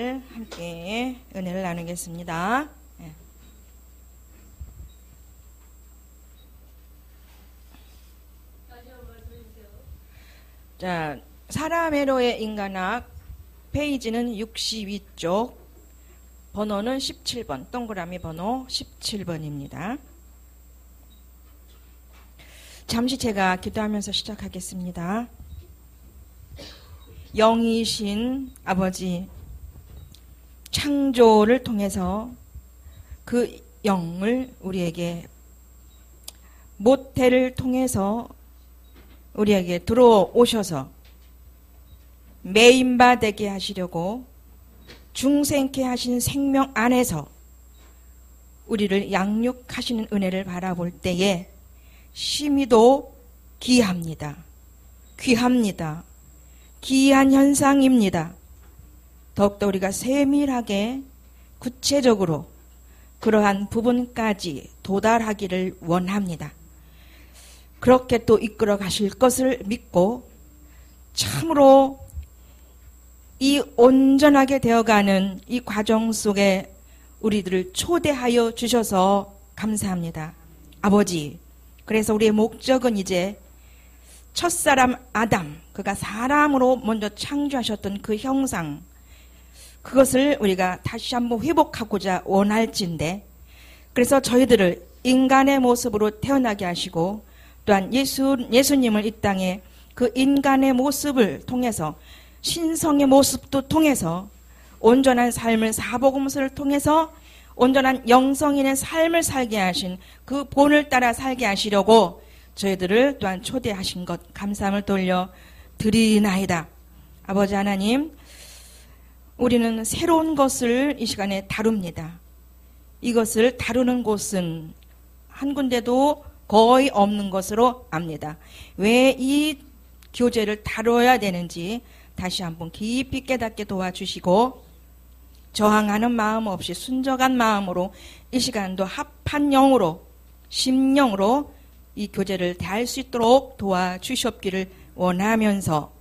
함께 은혜를 나누겠습니다. 자, 사라메로의 인간학 페이지는 62쪽, 번호는 17번, 동그라미 번호 17번입니다. 잠시 제가 기도하면서 시작하겠습니다. 영이신 아버지, 창조를 통해서 그 영을 우리에게, 모태를 통해서 우리에게 들어오셔서 메인바 되게 하시려고 중생케 하신 생명 안에서 우리를 양육하시는 은혜를 바라볼 때에 심히도 귀합니다. 귀합니다. 귀한 현상입니다. 더욱더 우리가 세밀하게 구체적으로 그러한 부분까지 도달하기를 원합니다. 그렇게 또 이끌어 가실 것을 믿고 참으로 이 온전하게 되어가는 이 과정 속에 우리들을 초대하여 주셔서 감사합니다. 아버지, 그래서 우리의 목적은 이제 첫사람 아담, 그가 사람으로 먼저 창조하셨던 그 형상, 그것을 우리가 다시 한번 회복하고자 원할진데, 그래서 저희들을 인간의 모습으로 태어나게 하시고 또한 예수님을 이 땅에 그 인간의 모습을 통해서, 신성의 모습도 통해서 온전한 삶을, 사복음서를 통해서 온전한 영성인의 삶을 살게 하신 그 본을 따라 살게 하시려고 저희들을 또한 초대하신 것 감사함을 돌려 드리나이다. 아버지 하나님, 우리는 새로운 것을 이 시간에 다룹니다. 이것을 다루는 곳은 한 군데도 거의 없는 것으로 압니다. 왜 이 교재를 다뤄야 되는지 다시 한번 깊이 깨닫게 도와주시고, 저항하는 마음 없이 순적한 마음으로 이 시간도 합한 영으로, 심령으로 이 교재를 대할 수 있도록 도와주시옵기를 원하면서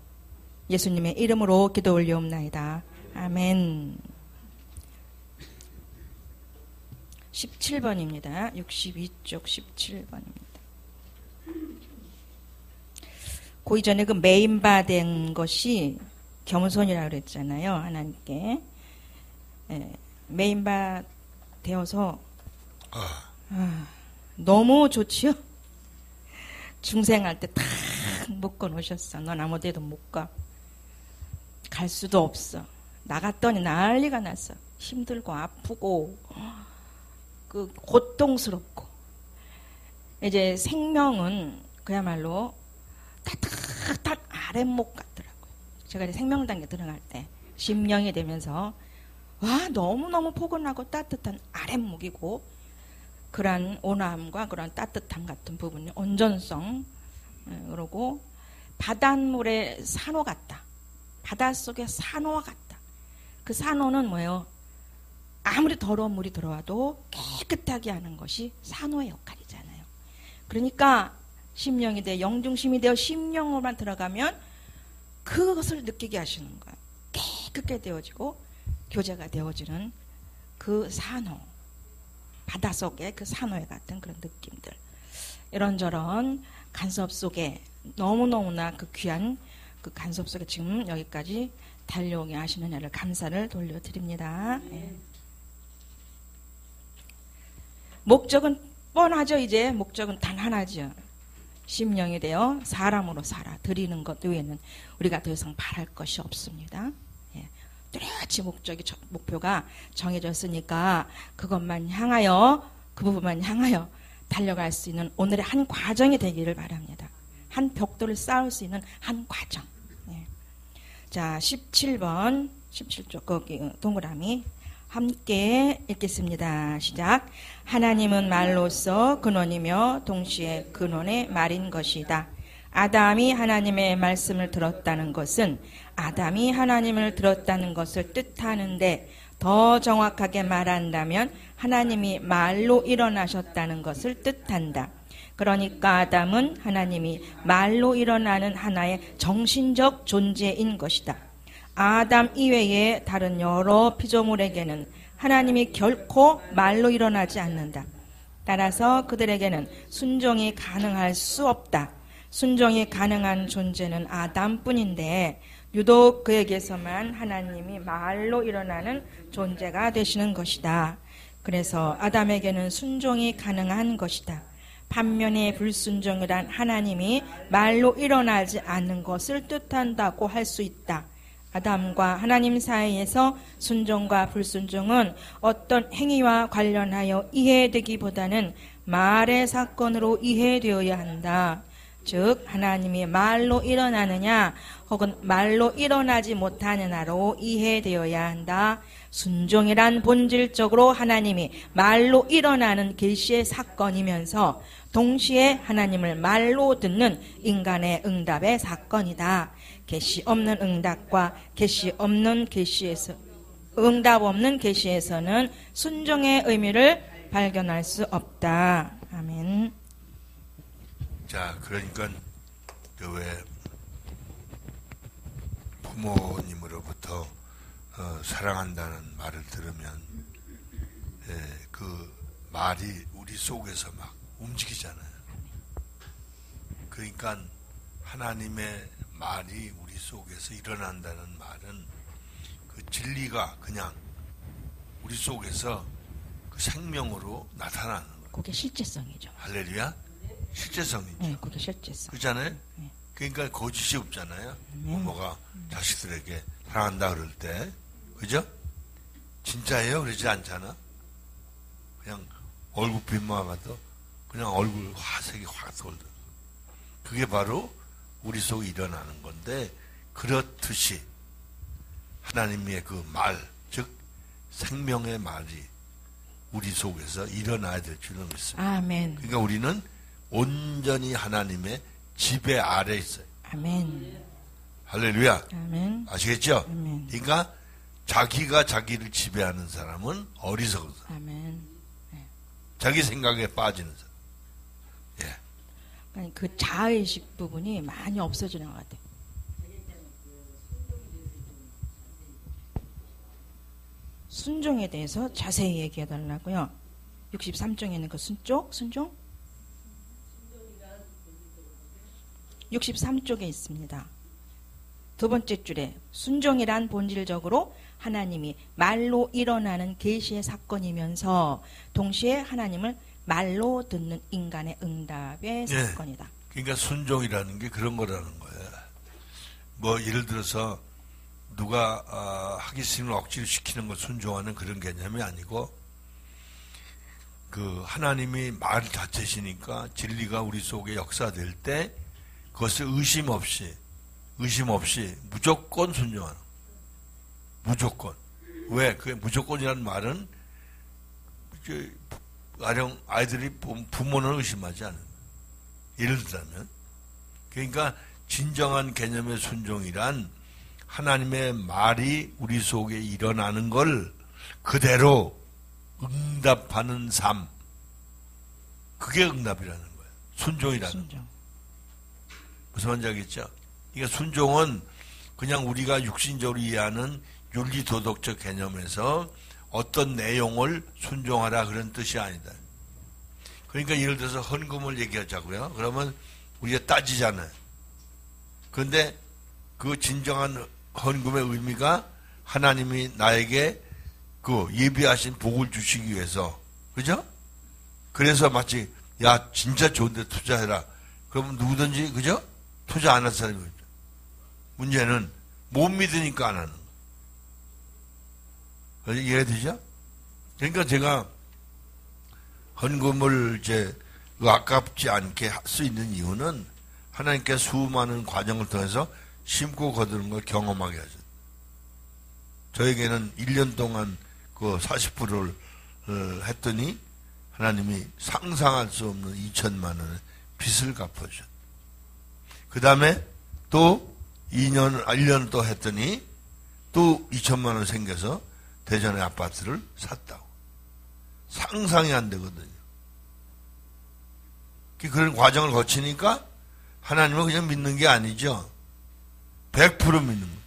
예수님의 이름으로 기도 올리옵나이다. 아멘. 17번입니다. 62쪽 17번입니다. 그 이전에 그 메인바 된 것이 겸손이라고 그랬잖아요. 하나님께. 메인바 되어서 너무 좋지요? 중생할 때 탁 묶어 놓으셨어. 넌 아무 데도 못 가. 갈 수도 없어. 나갔더니 난리가 났어. 힘들고 아프고 그 고통스럽고. 이제 생명은 그야말로 따뜻한 아랫목 같더라고요. 제가 이제 생명당에 들어갈 때 심령이 되면서 와, 너무너무 포근하고 따뜻한 아랫목이고, 그러한 온화함과 그러한 따뜻함 같은 부분이 온전성, 그러고 바닷물의 산호 같다. 바닷속의 산호와 같다. 그 산호는 뭐예요? 아무리 더러운 물이 들어와도 깨끗하게 하는 것이 산호의 역할이잖아요. 그러니까 심령이 되어 영중심이 되어 심령으로만 들어가면 그것을 느끼게 하시는 거예요. 깨끗게 되어지고 교제가 되어지는 그 산호, 바닷속의 그 산호에 같은 그런 느낌들, 이런저런 간섭 속에 너무너무나 그 귀한 그 간섭 속에 지금 여기까지 달려오게 하시는 애를 감사를 돌려드립니다. 네. 목적은 뻔하죠. 이제 목적은 단 하나죠. 심령이 되어 사람으로 살아 드리는 것 외에는 우리가 더 이상 바랄 것이 없습니다. 뚜렷이 목표가 정해졌으니까 그것만 향하여, 그 부분만 향하여 달려갈 수 있는 오늘의 한 과정이 되기를 바랍니다. 한 벽돌을 쌓을 수 있는 한 과정. 자, 17번, 17쪽 거기 동그라미 함께 읽겠습니다. 시작. 하나님은 말로써 근원이며 동시에 근원의 말인 것이다. 아담이 하나님의 말씀을 들었다는 것은 아담이 하나님을 들었다는 것을 뜻하는데, 더 정확하게 말한다면 하나님이 말로 일어나셨다는 것을 뜻한다. 그러니까 아담은 하나님이 말로 일어나는 하나의 정신적 존재인 것이다. 아담 이외의 다른 여러 피조물에게는 하나님이 결코 말로 일어나지 않는다. 따라서 그들에게는 순종이 가능할 수 없다. 순종이 가능한 존재는 아담뿐인데 유독 그에게서만 하나님이 말로 일어나는 존재가 되시는 것이다. 그래서 아담에게는 순종이 가능한 것이다. 반면에 불순종이란 하나님이 말로 일어나지 않는 것을 뜻한다고 할 수 있다. 아담과 하나님 사이에서 순종과 불순종은 어떤 행위와 관련하여 이해되기보다는 말의 사건으로 이해되어야 한다. 즉 하나님이 말로 일어나느냐 혹은 말로 일어나지 못하느냐로 이해되어야 한다. 순종이란 본질적으로 하나님이 말로 일어나는 계시의 사건이면서 동시에 하나님을 말로 듣는 인간의 응답의 사건이다. 계시 없는 응답과 계시 없는 계시에서 응답 없는 계시에서는 순종의 의미를 발견할 수 없다. 아멘. 자, 그러니까 왜 부모님으로부터 사랑한다는 말을 들으면 그 말이 우리 속에서 막 움직이잖아요. 그러니까 하나님의 말이 우리 속에서 일어난다는 말은 그 진리가 그냥 우리 속에서 그 생명으로 나타나는 거예요. 그게 실제성이죠. 할렐루야. 실제성이죠. 네, 그게 실제성. 그렇잖아요. 네. 그러니까 거짓이 없잖아요. 부모가 자식들에게 사랑한다 그럴 때, 그죠? 진짜예요? 그러지 않잖아. 그냥 얼굴빛만 봐도 그냥 얼굴 화색이 확 돌더. 그게 바로 우리 속에 일어나는 건데, 그렇듯이 하나님의 그 말, 즉 생명의 말이 우리 속에서 일어나야 될 줄은 믿습니다. 아멘. 그러니까 우리는 온전히 하나님의 지배 아래 있어요. 아멘. 할렐루야. 아멘. 아시겠죠? 아멘. 그러니까 자기가 자기를 지배하는 사람은 어리석은 사람. 아멘. 자기 생각에 빠지는 사람. 예. 그러니까 그 자의식 부분이 많이 없어지는 것 같아요. 순종에 대해서 자세히 얘기해 달라고요. 63쪽에는 그 순종? 63쪽에 있습니다. 두 번째 줄에 순종이란 본질적으로 하나님이 말로 일어나는 계시의 사건이면서 동시에 하나님을 말로 듣는 인간의 응답의 사건이다. 그러니까 순종이라는 게 그런 거라는 거예요. 뭐 예를 들어서 누가 하기 싫은 억지로 시키는 걸 순종하는 그런 개념이 아니고 그 하나님이 말 자체시니까 진리가 우리 속에 역사될 때 그것을 의심 없이 무조건 순종하는 거예요. 무조건. 왜? 그 무조건이라는 말은 가령 아이들이 부모는 의심하지 않는 거예요. 예를 들자면 그러니까 진정한 개념의 순종이란 하나님의 말이 우리 속에 일어나는 걸 그대로 응답하는 삶. 그게 응답이라는 거예요. 순종이라는 거예요. 무슨 말인지 알겠죠? 그러니까 순종은 그냥 우리가 육신적으로 이해하는 윤리도덕적 개념에서 어떤 내용을 순종하라 그런 뜻이 아니다. 그러니까 예를 들어서 헌금을 얘기하자고요. 그러면 우리가 따지잖아요. 그런데 그 진정한 헌금의 의미가 하나님이 나에게 그 예비하신 복을 주시기 위해서, 그죠? 그래서 마치 야 진짜 좋은데 투자해라. 그러면 누구든지 그죠? 투자 안 할 사람이 있죠. 문제는 못 믿으니까 안 하는 거. 이해되죠? 그러니까 제가 헌금을 이제 아깝지 않게 할 수 있는 이유는 하나님께 수많은 과정을 통해서 심고 거두는 걸 경험하게 하죠. 저에게는 1년 동안 그 40%를 했더니 하나님이 상상할 수 없는 2천만 원의 빚을 갚아주셨다. 그 다음에 또 1년 또 했더니 또 2천만 원 생겨서 대전의 아파트를 샀다고. 상상이 안 되거든요. 그런 과정을 거치니까 하나님을 그냥 믿는 게 아니죠. 100% 믿는 거예요.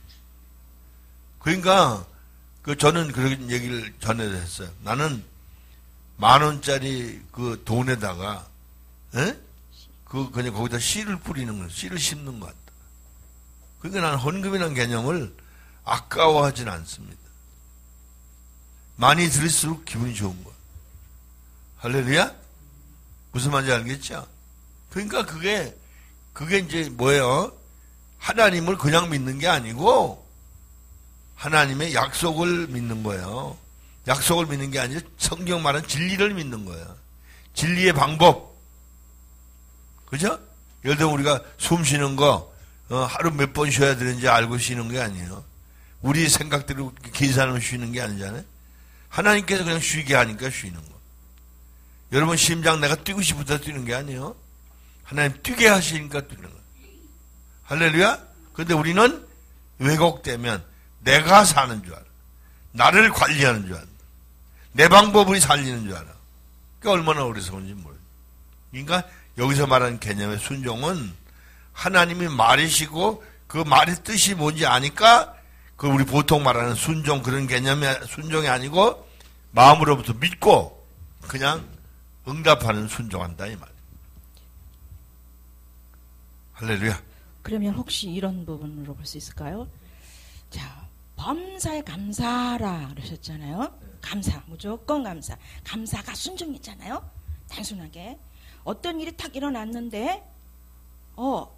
그러니까 저는 그런 얘기를 전에도 했어요. 나는 10,000원짜리 그 돈에다가 그냥 거기다 씨를 뿌리는 거, 씨를 심는 것 같다. 그러니까 나는 헌금이라는 개념을 아까워하진 않습니다. 많이 들을수록 기분이 좋은 거야. 할렐루야? 무슨 말인지 알겠죠? 그러니까 그게 이제 뭐예요? 하나님을 그냥 믿는 게 아니고 하나님의 약속을 믿는 거예요. 약속을 믿는 게 아니라 성경 말하는 진리를 믿는 거예요. 진리의 방법. 그죠? 예를 들어 우리가 숨 쉬는 거 하루 몇 번 쉬어야 되는지 알고 쉬는 게 아니에요. 우리 생각대로 계산을 쉬는 게 아니잖아요. 하나님께서 그냥 쉬게 하니까 쉬는 거. 여러분 심장 내가 뛰고 싶어서 뛰는 게 아니에요. 하나님 뛰게 하시니까 뛰는 거예요. 할렐루야? 그런데 우리는 왜곡되면 내가 사는 줄 알아. 나를 관리하는 줄 알아. 내 방법을 살리는 줄 알아. 그게 얼마나 어리석은지 모르. 그러니까 여기서 말하는 개념의 순종은 하나님이 말이시고 그 말의 뜻이 뭔지 아니까 그 우리 보통 말하는 순종 그런 개념의 순종이 아니고 마음으로부터 믿고 그냥 응답하는 순종한다 이 말이에요. 할렐루야. 그러면 혹시 이런 부분으로 볼 수 있을까요? 자, 범사에 감사하라 그러셨잖아요. 감사, 무조건 감사. 감사가 순종이잖아요. 단순하게 어떤 일이 탁 일어났는데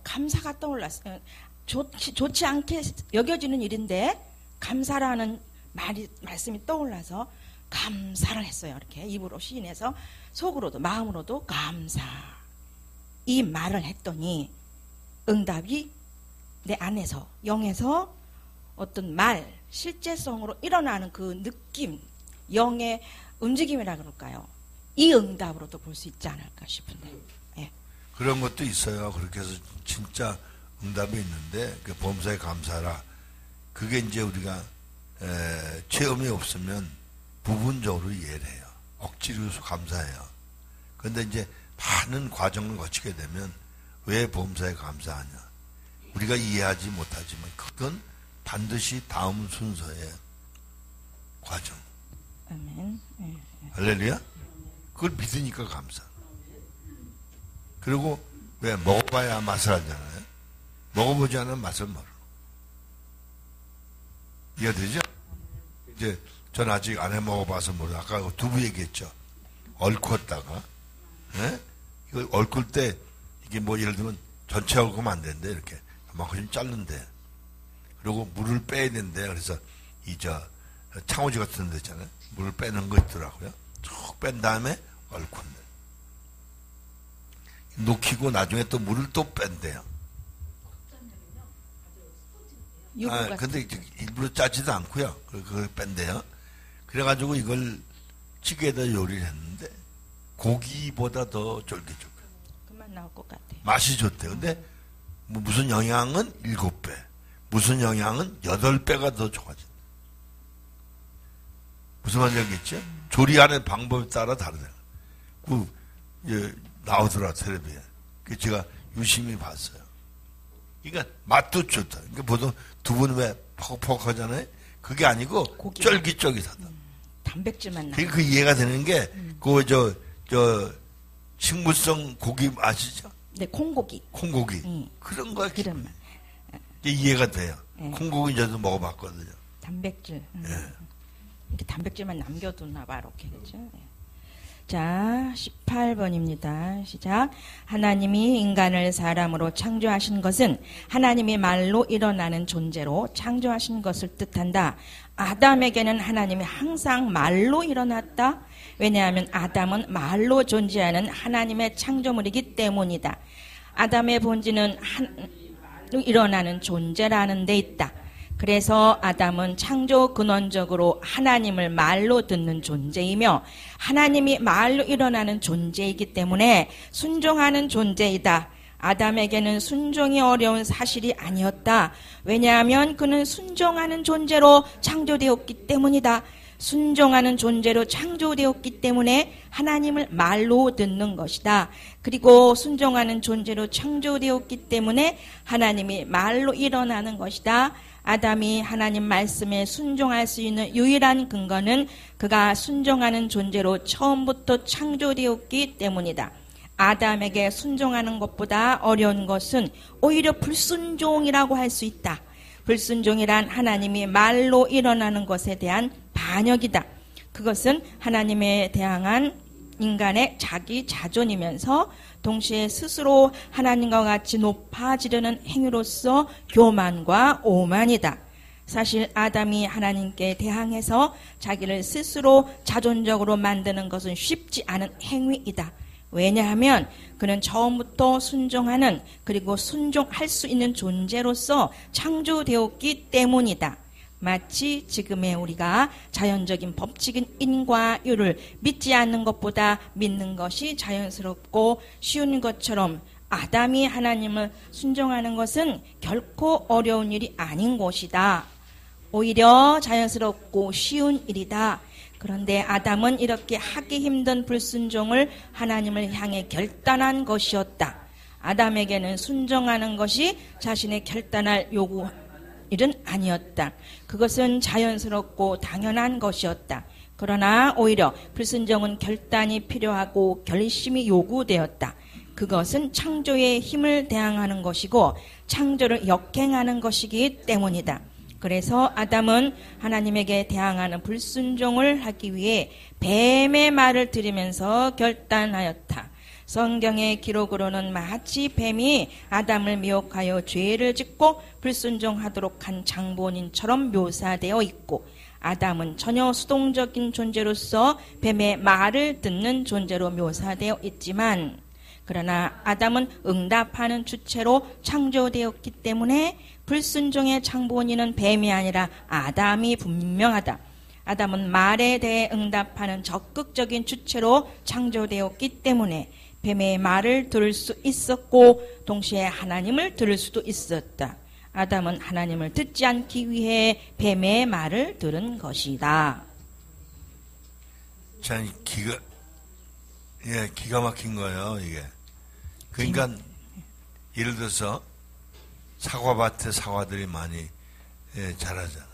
감사가 떠올랐어요. 좋지 않게 여겨지는 일인데 감사라는 말씀이 떠올라서 감사를 했어요. 이렇게 입으로 시인해서 속으로도 마음으로도 감사 이 말을 했더니 응답이 내 안에서 영에서 어떤 말 실제성으로 일어나는 그 느낌 영의 움직임이라 그럴까요? 이 응답으로도 볼 수 있지 않을까 싶은데. 예. 그런 것도 있어요. 그렇게 해서 진짜 응답이 있는데 그 범사에 감사라. 그게 이제 우리가 체험이 없으면 부분적으로 이해를 해요. 억지로 감사해요. 그런데 이제 많은 과정을 거치게 되면 왜 범사에 감사하냐? 우리가 이해하지 못하지만 그건 반드시 다음 순서의 과정. 아멘. 예. 할렐루야? 그걸 믿으니까 감사. 그리고 왜 먹어봐야 맛을 알잖아요. 먹어보지 않으면 맛을 모르고. 이해되죠? 이제 전 아직 안 해 먹어봐서 모르고 아까 두부 얘기했죠. 얽었다가 이거 얽을 때 이게 뭐 예를 들면 전체 얽으면 안 되는데 이렇게 그만큼 자른대. 그리고 물을 빼야 된대. 그래서 창호지 같은 데 있잖아요. 물을 빼는 거 있더라고요. 쭉 뺀 다음에 얽었네. 녹이고 나중에 또 물을 또 뺀대요. 근데 일부러 짜지도 않고요. 그걸 뺀대요. 그래가지고 이걸 찌개에다 요리를 했는데 고기보다 더 쫄깃쫄깃. 그만 나올 것 같아요. 맛이 좋대. 근데 무슨 영양은 7배, 무슨 영양은 8배가 더 좋아진다. 무슨 말인지 알겠죠? 조리하는 방법에 따라 다르다. 나오더라, 텔레비에. 그 제가 유심히 봤어요. 그러니까 맛도 좋다. 그러니까 보통 두부는 왜 퍽퍽 하잖아요? 그게 아니고 쫄깃쫄깃하다. 단백질만 나. 그 이해가 되는 게, 식물성 고기 아시죠? 네, 콩고기. 그런 거야. 기름만. 이해가 돼요. 네. 콩고기 저도 먹어봤거든요. 단백질. 예. 이렇게 단백질만 남겨두나 봐, 이렇게. 그죠? 네. 자, 18번입니다. 시작. 하나님이 인간을 사람으로 창조하신 것은 하나님의 말로 일어나는 존재로 창조하신 것을 뜻한다. 아담에게는 하나님이 항상 말로 일어났다. 왜냐하면 아담은 말로 존재하는 하나님의 창조물이기 때문이다. 아담의 본질은 일어나는 존재라는 데 있다. 그래서 아담은 창조 근원적으로 하나님을 말로 듣는 존재이며 하나님이 말로 일어나는 존재이기 때문에 순종하는 존재이다. 아담에게는 순종이 어려운 사실이 아니었다. 왜냐하면 그는 순종하는 존재로 창조되었기 때문이다. 순종하는 존재로 창조되었기 때문에 하나님을 말로 듣는 것이다. 그리고 순종하는 존재로 창조되었기 때문에 하나님이 말로 일어나는 것이다. 아담이 하나님 말씀에 순종할 수 있는 유일한 근거는 그가 순종하는 존재로 처음부터 창조되었기 때문이다. 아담에게 순종하는 것보다 어려운 것은 오히려 불순종이라고 할 수 있다. 불순종이란 하나님이 말로 일어나는 것에 대한 반역이다. 그것은 하나님에 대항한 인간의 자기 자존이면서 동시에 스스로 하나님과 같이 높아지려는 행위로서 교만과 오만이다. 사실 아담이 하나님께 대항해서 자기를 스스로 자존적으로 만드는 것은 쉽지 않은 행위이다. 왜냐하면 그는 처음부터 순종하는 그리고 순종할 수 있는 존재로서 창조되었기 때문이다. 마치 지금의 우리가 자연적인 법칙인 인과 유를 믿지 않는 것보다 믿는 것이 자연스럽고 쉬운 것처럼 아담이 하나님을 순종하는 것은 결코 어려운 일이 아닌 것이다. 오히려 자연스럽고 쉬운 일이다. 그런데 아담은 이렇게 하기 힘든 불순종을 하나님을 향해 결단한 것이었다. 아담에게는 순종하는 것이 자신의 결단할 요구 일은 아니었다. 그것은 자연스럽고 당연한 것이었다. 그러나 오히려 불순종은 결단이 필요하고 결심이 요구되었다. 그것은 창조의 힘을 대항하는 것이고 창조를 역행하는 것이기 때문이다. 그래서 아담은 하나님에게 대항하는 불순종을 하기 위해 뱀의 말을 들으면서 결단하였다. 성경의 기록으로는 마치 뱀이 아담을 미혹하여 죄를 짓고 불순종하도록 한 장본인처럼 묘사되어 있고 아담은 전혀 수동적인 존재로서 뱀의 말을 듣는 존재로 묘사되어 있지만 그러나 아담은 응답하는 주체로 창조되었기 때문에 불순종의 장본인은 뱀이 아니라 아담이 분명하다. 아담은 말에 대해 응답하는 적극적인 주체로 창조되었기 때문에 뱀의 말을 들을 수 있었고 동시에 하나님을 들을 수도 있었다. 아담은 하나님을 듣지 않기 위해 뱀의 말을 들은 것이다. 참 기가 막힌 거예요, 이게. 그러니까 예를 들어서 사과밭에 사과들이 많이 자라잖아.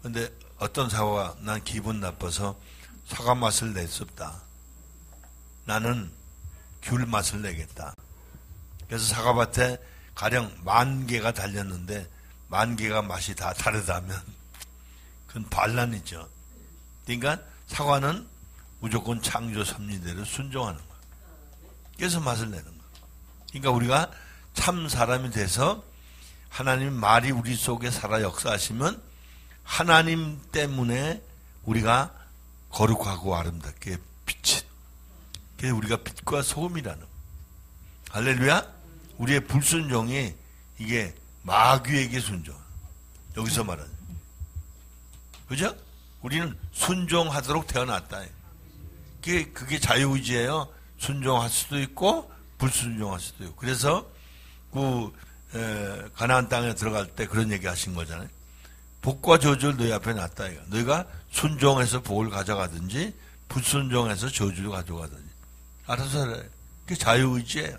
근데 어떤 사과가 난 기분 나빠서 사과 맛을 낼 수 없다. 나는 귤 맛을 내겠다. 그래서 사과밭에 가령 10,000개가 달렸는데 10,000개가 맛이 다 다르다면 그건 반란이죠. 그러니까 사과는 무조건 창조 섭리대로 순종하는 거야. 그래서 맛을 내는 거야. 그러니까 우리가 참 사람이 돼서 하나님 말이 우리 속에 살아 역사하시면 하나님 때문에 우리가 거룩하고 아름답게 빛이 그래서 우리가 빛과 소금이라는 할렐루야. 우리의 불순종이 이게 마귀에게 순종 여기서 말하는 그죠? 우리는 순종하도록 태어났다. 그게 자유의지예요. 순종할 수도 있고 불순종할 수도 있고. 그래서 가나안 땅에 들어갈 때 그런 얘기 하신 거잖아요. 복과 저주를 너희 앞에 놨다. 너희가 순종해서 복을 가져가든지 불순종해서 저주를 가져가든지 알아서 해라. 그게 자유의지예요.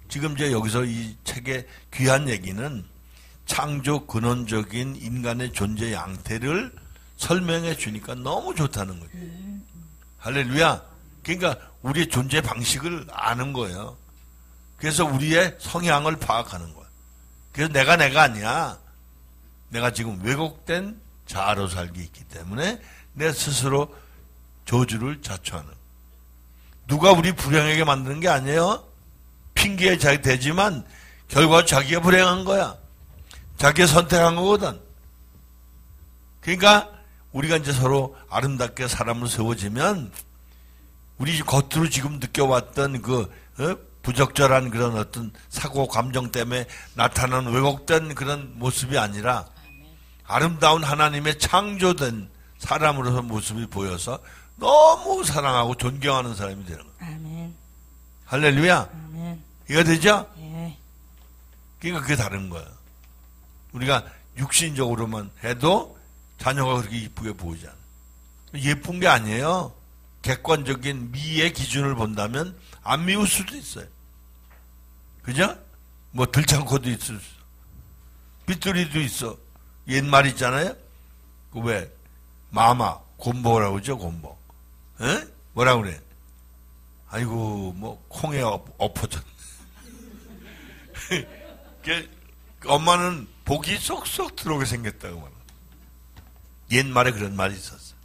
지금 이제 여기서 이 책의 귀한 얘기는 창조 근원적인 인간의 존재 양태를 설명해 주니까 너무 좋다는 거예요. 할렐루야. 그러니까 우리의 존재 방식을 아는 거예요. 그래서 우리의 성향을 파악하는 거야. 그래서 내가 아니야. 내가 지금 왜곡된 자아로 살기 있기 때문에 내 스스로 저주를 자초하는. 누가 우리 불행하게 만드는 게 아니에요. 핑계에 자기 되지만 결과는 자기가 불행한 거야. 자기가 선택한 거거든. 그러니까 우리가 이제 서로 아름답게 사람을 세워지면 우리 겉으로 지금 느껴왔던 부적절한 그런 어떤 사고 감정 때문에 나타나는 왜곡된 그런 모습이 아니라 아름다운 하나님의 창조된 사람으로서 모습이 보여서 너무 사랑하고 존경하는 사람이 되는 거예요. 아멘. 할렐루야. 아멘. 이해가 되죠? 예. 그러니까 그게 다른 거예요. 우리가 육신적으로만 해도 자녀가 그렇게 이쁘게 보이잖아. 예쁜 게 아니에요. 객관적인 미의 기준을 본다면 안 미울 수도 있어요. 그죠? 뭐 들창코도 있을 수 있어. 삐뚤이도 있어. 옛말 있잖아요. 그 왜 마마 곰보라고 그러죠. 곰보. 에? 뭐라 그래? 아이고 뭐 콩에 엎어졌네. 엄마는 복이 쏙쏙 들어오게 생겼다고 말합니다. 옛말에 그런 말이 있었어.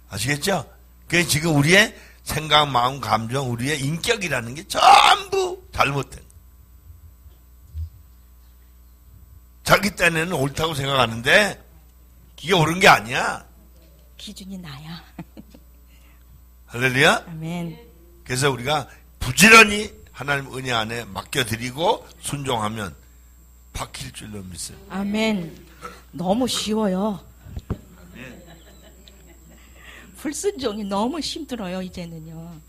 아시겠죠? 그게 지금 우리의 생각, 마음, 감정, 우리의 인격이라는 게 전부 잘못된. 자기 딴에는 옳다고 생각하는데 이게 옳은 게 아니야. 기준이 나야. 할렐루야. 아멘. 그래서 우리가 부지런히 하나님 은혜 안에 맡겨드리고 순종하면 바뀔 줄로 믿어요. 아멘. 너무 쉬워요. 불순종이 너무 힘들어요, 이제는요.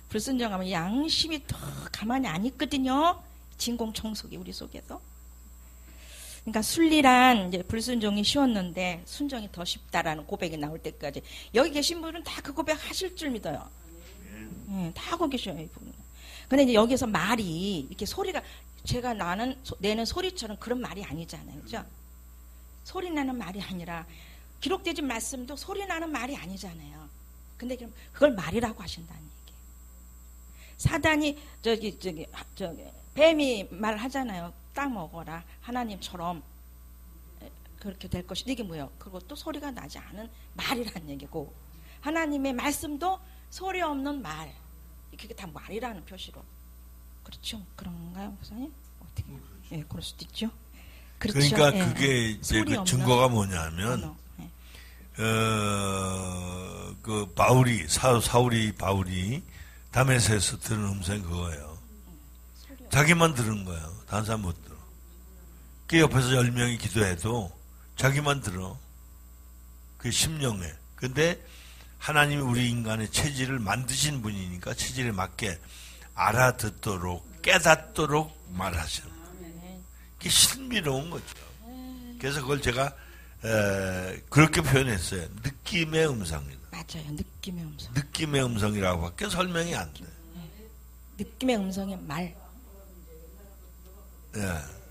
불순종하면 양심이 더 가만히 안 있거든요. 진공청소기 우리 속에서. 그러니까 순리란 이제 불순종이 쉬웠는데 순종이 더 쉽다라는 고백이 나올 때까지 여기 계신 분은 다 그 고백 하실 줄 믿어요. 네, 다 하고 계셔요, 이분. 근데 이제 여기서 말이 이렇게 소리가 제가 내는 소리처럼 그런 말이 아니잖아요, 그죠? 소리 나는 말이 아니라 기록되진 말씀도 소리 나는 말이 아니잖아요. 근데 그걸 말이라고 하신다는 얘기예요. 사단이 저기 뱀이 말하잖아요. 딱 먹어라. 하나님처럼 그렇게 될 것이다. 이게 뭐예요? 그것도 소리가 나지 않은 말이라는 얘기고 하나님의 말씀도 소리 없는 말. 그게 다 말이라는 표시로. 그렇죠? 그런가요, 목사님? 어떻게? 예, 그럴 수도 있죠. 그렇죠? 그러니까 예, 그게 이제 그 증거가 뭐냐면 예. 그 사울이 바울이 다메섹에서 들은 음성이 그거예요. 자기만 들은 거예요. 다른 사람 못 들어. 그 옆에서 10명이 기도해도 자기만 들어. 그게 심령에. 근데 하나님이 우리 인간의 체질을 만드신 분이니까 체질에 맞게 알아듣도록 깨닫도록 말하셔. 그게 신비로운 거죠. 그래서 그걸 제가 그렇게 표현했어요. 느낌의 음성이다. 맞아요. 느낌의 음성. 느낌의 음성이라고 밖에 설명이 안 돼. 느낌의 음성의 말. 예.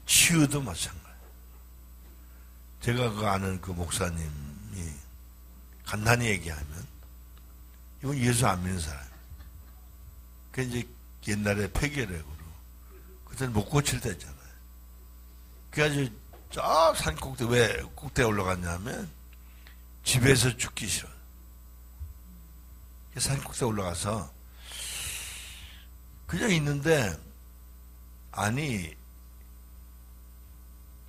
치유도 마찬가지. 제가 그 아는 그 목사님이 간단히 얘기하면 이건 예수 안 믿는 사람. 그 이제 옛날에 폐결핵으로 그때는 못 고칠 때잖아요. 그래가지고 저 산 꼭대 왜 꼭대에 올라갔냐면 집에서 죽기 싫어. 산 꼭대에 올라가서 그냥 있는데 아니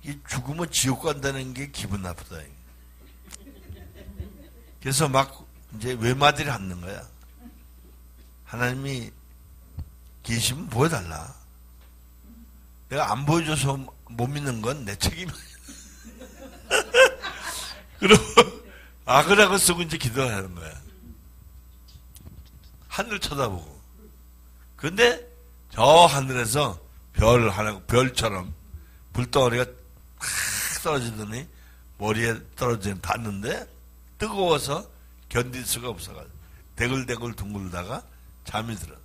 이 죽으면 지옥 간다는 게 기분 나쁘다. 그래서 막 이제 외마디를 하는 거야. 하나님이 계시면 보여달라. 내가 안 보여줘서 못 믿는 건 내 책임이야. 그러고 악을하고 쓰고 이제 기도를 하는 거야. 하늘 쳐다보고. 근데 저 하늘에서 별처럼 불덩어리가 탁 떨어지더니 머리에 떨어지는 닿는데 뜨거워서 견딜 수가 없어가지고 대글대글 둥글다가 잠이 들어.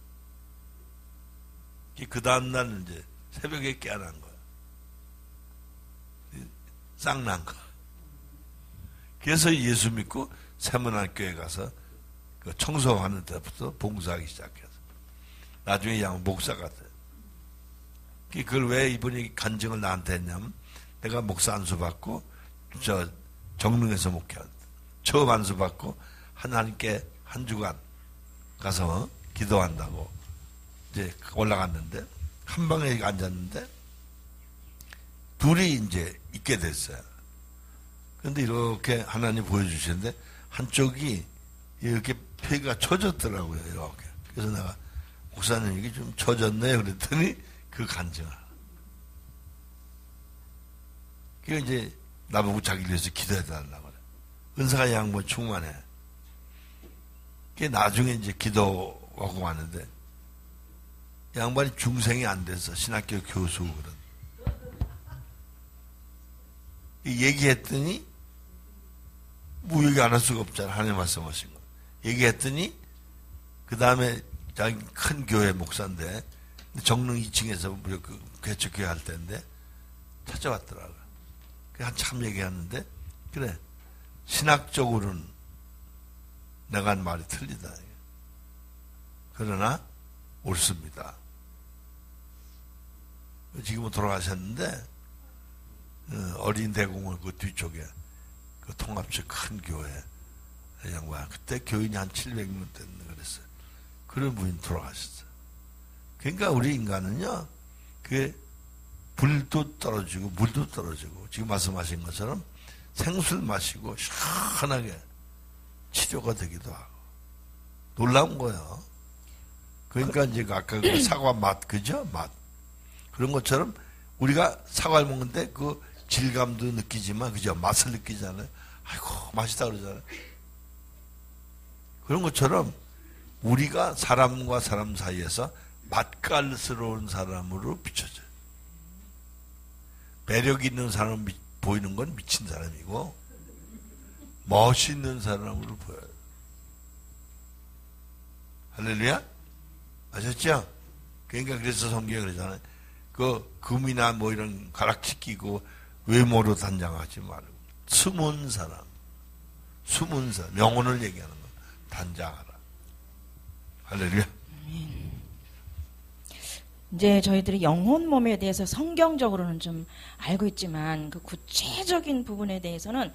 그 다음날 이제 새벽에 깨어난 거야. 쌍난 거. 그래서 예수 믿고 세문안교회 가서 그 청소하는 때부터 봉사하기 시작해서 나중에 양 목사가 돼. 그걸 왜 이분이 간증을 나한테 했냐면 내가 목사 안수 받고 정릉에서 목회한 처음 안수 받고 하나님께 한 주간 가서 기도한다고 이제 올라갔는데 한 방에 앉았는데 둘이 이제 있게 됐어요. 그런데 이렇게 하나님 보여주시는데 한쪽이 이렇게 폐가 처졌더라고요. 이렇게. 그래서 내가 목사님 이게 좀 처졌네요. 그랬더니 그 간증을. 그게 이제 나보고 자기를 위해서 기도해달라고 그래. 은사가 양보 충만해. 그게 나중에 이제 기도하고 왔는데 양반이 중생이 안 돼서 신학교 교수 그런. 얘기했더니 뭐 얘기 안 할 수가 없잖아. 하나님 말씀하신 거. 얘기했더니 그 다음에 자기 큰 교회 목사인데 정릉 2층에서 개척교회 할 때인데 찾아왔더라고요. 한참 얘기하는데 그래 신학적으로는 내가 한 말이 틀리다. 그러나 옳습니다. 지금은 돌아가셨는데 어린 대공원 그 뒤쪽에 그 통합식 큰 교회 양반 그때 교인이 한 700명 됐네 그랬어요. 그런 분이 돌아가셨어요. 그러니까 우리 인간은요 그 불도 떨어지고 물도 떨어지고 지금 말씀하신 것처럼 생술 마시고 시원하게 치료가 되기도 하고 놀라운 거예요. 그러니까 이제 아까 그 사과 맛 그죠? 맛 그런 것처럼 우리가 사과를 먹는데 그 질감도 느끼지만 그죠? 맛을 느끼잖아요. 아이고 맛있다 그러잖아요. 그런 것처럼 우리가 사람과 사람 사이에서 맛깔스러운 사람으로 비춰져요. 매력 있는 사람 보이는 건 미친 사람이고 멋있는 사람으로 보여요. 할렐루야? 아셨죠? 그러니까 그래서 성경에 그러잖아요. 그 금이나 뭐 이런 가락지 끼고 외모로 단장하지 말고 숨은 사람, 영혼을 얘기하는 거 단장하라. 할렐루야. 이제 저희들이 영혼 몸에 대해서 성경적으로는 좀 알고 있지만 그 구체적인 부분에 대해서는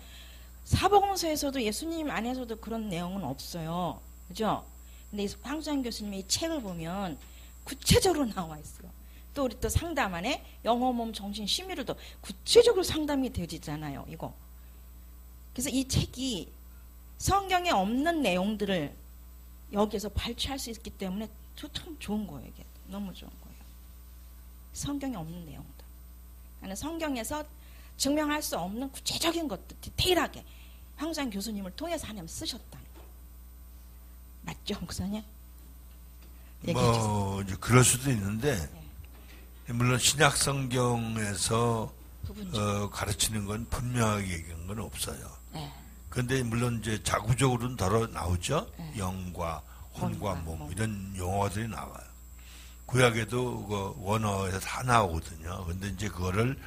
사복음서에서도 예수님 안에서도 그런 내용은 없어요. 그죠? 근데 황수환 교수님의 이 책을 보면 구체적으로 나와 있어요. 또 우리 또 상담 안에 영혼, 몸, 정신, 심리로도 구체적으로 상담이 되잖아요. 이거. 그래서 이 책이 성경에 없는 내용들을 여기에서 발췌할 수 있기 때문에 참 좋은 거예요. 이게 너무 좋은 거예요. 성경에 없는 내용들. 아니, 성경에서 증명할 수 없는 구체적인 것들 디테일하게 황수환 교수님을 통해서 하나님 쓰셨다는 거예요. 맞죠, 목사님? 뭐 이제 그럴 수도 있는데 네. 물론 신약 성경에서 가르치는 건 분명하게 얘기한 건 없어요. 네. 그런데 물론 이제 자구적으로는 덜어 나오죠. 네. 영과 혼과 몸 이런 용어들이 나와요. 구약에도 그 원어에서 다 나오거든요. 근데 이제 그거를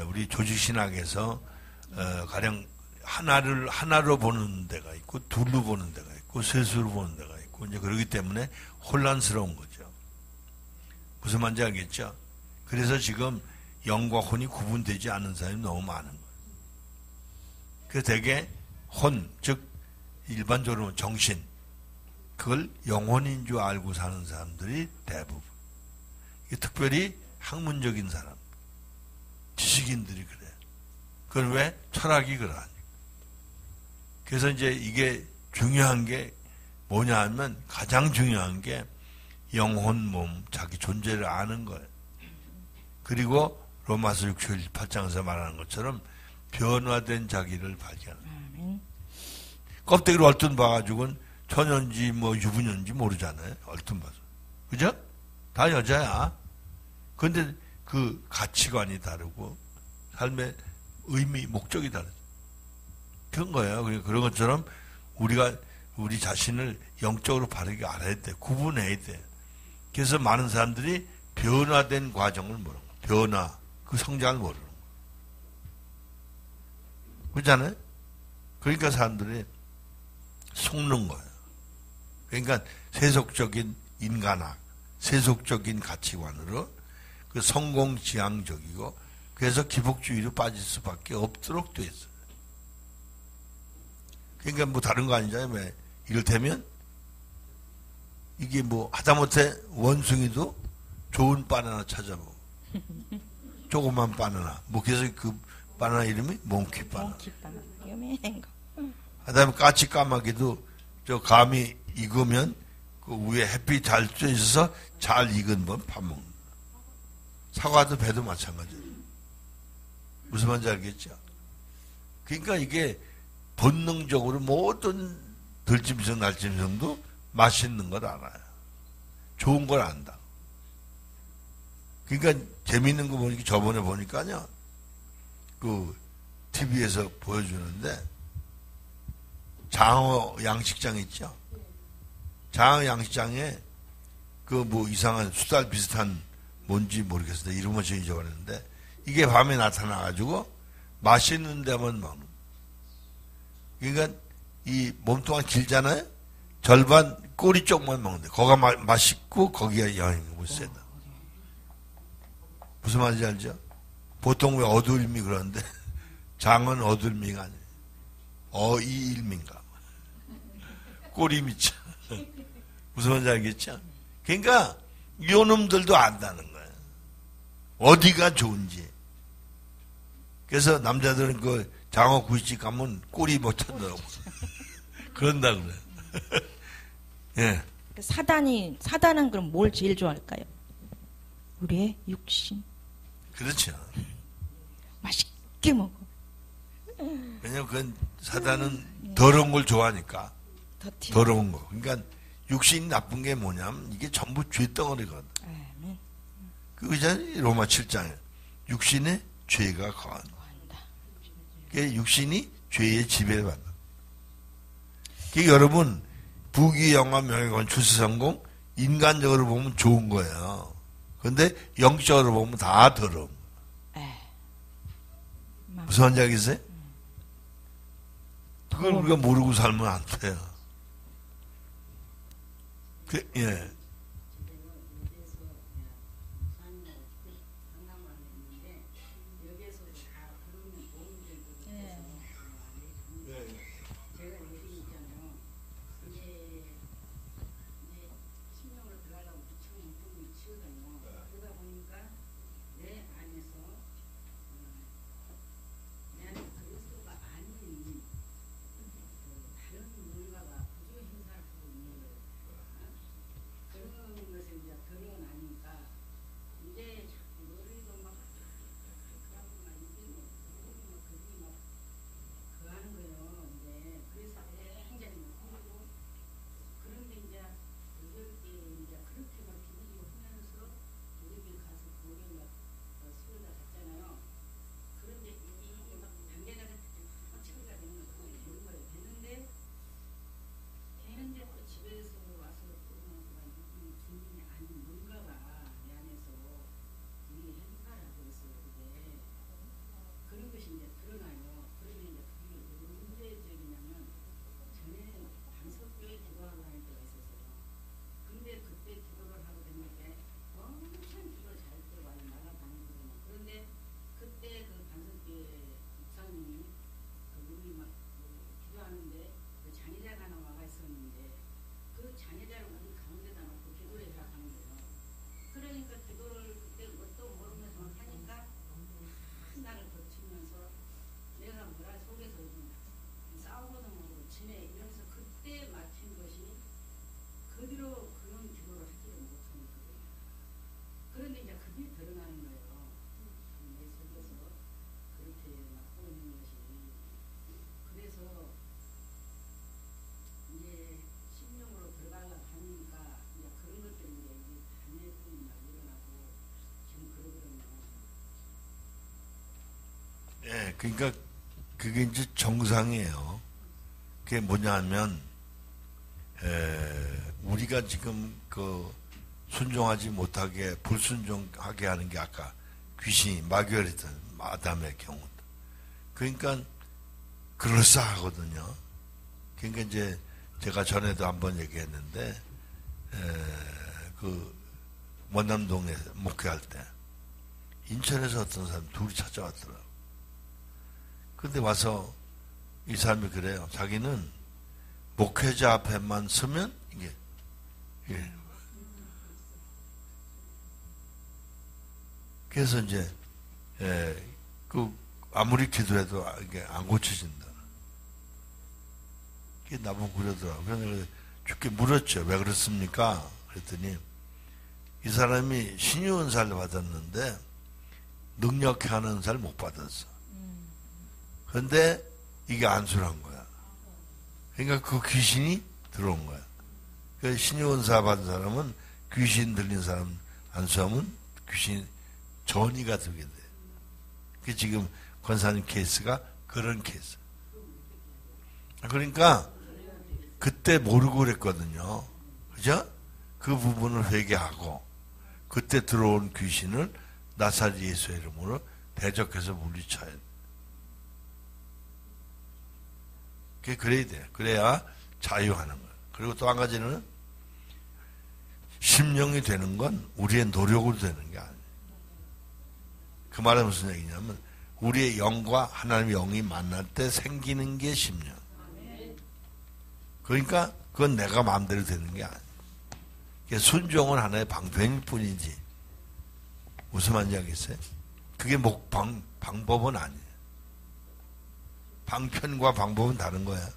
우리 조직신학에서 가령 하나로 보는 데가 있고 둘로 보는 데가 있고 셋으로 보는 데가 있고 이제 그러기 때문에 혼란스러운 거죠. 무슨 말인지 알겠죠? 그래서 지금 영과 혼이 구분되지 않은 사람이 너무 많은 거예요. 그래서 대개 혼, 즉 일반적으로 정신, 그걸 영혼인 줄 알고 사는 사람들이 대부분. 특별히 학문적인 사람, 지식인들이 그래. 그건 왜? 철학이 그러하니까. 그래서 이제 이게 중요한 게 뭐냐 하면 가장 중요한 게 영혼, 몸, 자기 존재를 아는 거예요. 그리고 로마서 6장 8장에서 말하는 것처럼 변화된 자기를 발견하는. 껍데기를 얼뜬 봐가지고는 처녀인지 뭐 유부녀인지 모르잖아요. 얼뜬 봐서. 그죠? 다 여자야. 그런데 그 가치관이 다르고 삶의 의미, 목적이 다르죠. 그런 거예요. 그런 것처럼 우리가 우리 자신을 영적으로 바르게 알아야 돼. 구분해야 돼. 그래서 많은 사람들이 변화된 과정을 모르는 거예요. 변화, 그 성장을 모르는 거예요. 그렇잖아요? 그러니까 사람들이 속는 거예요. 그러니까 세속적인 인간학, 세속적인 가치관으로 그 성공지향적이고 그래서 기복주의로 빠질 수밖에 없도록 돼 있어요. 그러니까 뭐 다른 거 아니잖아요. 왜? 이를테면 이게 뭐 하다못해 원숭이도 좋은 바나나 찾아보고 조그만 바나나 뭐 그래서 그 바나나 이름이 몽키 바나나. 몽키 바나나. 요맨 거. 그다음에 까치 까마귀도 저 감이 익으면 그 위에 햇빛 잘 쬐 있어서 잘 익은 건 파먹는. 사과도 배도 마찬가지예요. 무슨 말인지 알겠죠? 그러니까 이게 본능적으로 모든 들짐승 날짐승도 맛있는 걸 알아요. 좋은 걸 안다. 그러니까 재미있는 거 보니까 저번에 보니까요. 그 TV에서 보여주는데 장어 양식장 있죠. 장어 양식장에 그 뭐 이상한 수달 비슷한 뭔지 모르겠어요. 이름은 저 잊어버렸는데 이게 밤에 나타나가지고 맛있는 데만 먹는. 그러니까 이 몸뚱아리 길잖아요. 절반 꼬리 쪽만 먹는데 거가 맛있고 거기가 영양이 세다. 무슨 말인지 알죠? 보통 왜 어두일미 그러는데 장은 어두일미가 아니에요. 어이일미인가. 꼬리 미쳐. 무슨 말인지 알겠죠? 그러니까 요놈들도 안다는 거예요. 어디가 좋은지. 그래서 남자들은 그 장어 구이집 가면 꼬리 못 찾더라고. 그런다 그래요. 예. 사단은 그럼 뭘 제일 좋아할까요? 우리의 육신. 그렇죠. 맛있게 먹어. 왜냐면 그건 사단은 더러운 걸 좋아하니까. 더러운 거. 그러니까 육신이 나쁜 게 뭐냐면 이게 전부 죄덩어리거든. 그 의자는 로마 7장에 육신의 죄가 거한다. 그게 육신이 죄의 지배를 받는다. 그게 여러분 부귀영화 명예권 출세성공 인간적으로 보면 좋은 거예요. 그런데 영적으로 보면 다 더러운 거예요. 무슨 말인지 알겠어요? 그걸 우리가 모르고 살면 안 돼요. 예. 예, 그러니까 그게 이제 정상이에요. 그게 뭐냐면 우리가 지금 그 순종하지 못하게 불순종하게 하는 게 아까 귀신이 마귀였던 아담의 경우다. 그러니까 그럴싸하거든요. 그러니까 이제 제가 전에도 한번 얘기했는데 그 원남동에 목회할 때 인천에서 어떤 사람 둘이 찾아왔더라고. 근데 와서 이 사람이 그래요. 자기는 목회자 앞에만 서면 이게 예. 그래서 이제 아무리 기도해도 이게 안 고쳐진다. 그게 나보고 그러더라고. 그래서 죽게 물었죠. 왜 그렇습니까? 그랬더니 이 사람이 신유 은사를 받았는데 능력케 하는 은사를 못 받았어. 그런데 이게 안수란 거야. 그러니까 그 귀신이 들어온 거야. 그 신유 은사 받은 사람은 귀신 들린 사람 안수하면 귀신 전이가 들게 돼. 그 지금 권사님 케이스가 그런 케이스. 그러니까 그때 모르고 그랬거든요. 그죠? 그 부분을 회개하고 그때 들어온 귀신을 나사렛 예수의 이름으로 대적해서 물리쳐야 돼. 그게 그래야 돼. 그래야 자유하는 거야. 그리고 또 한 가지는 심령이 되는 건 우리의 노력으로 되는 게 아니에요. 그 말은 무슨 얘기냐면 우리의 영과 하나님의 영이 만날 때 생기는 게 심령. 그러니까 그건 내가 마음대로 되는 게 아니에요. 순종은 하나의 방편일 뿐이지. 무슨 말인지 알겠어요? 그게 방법은 아니에요. 방편과 방법은 다른 거야.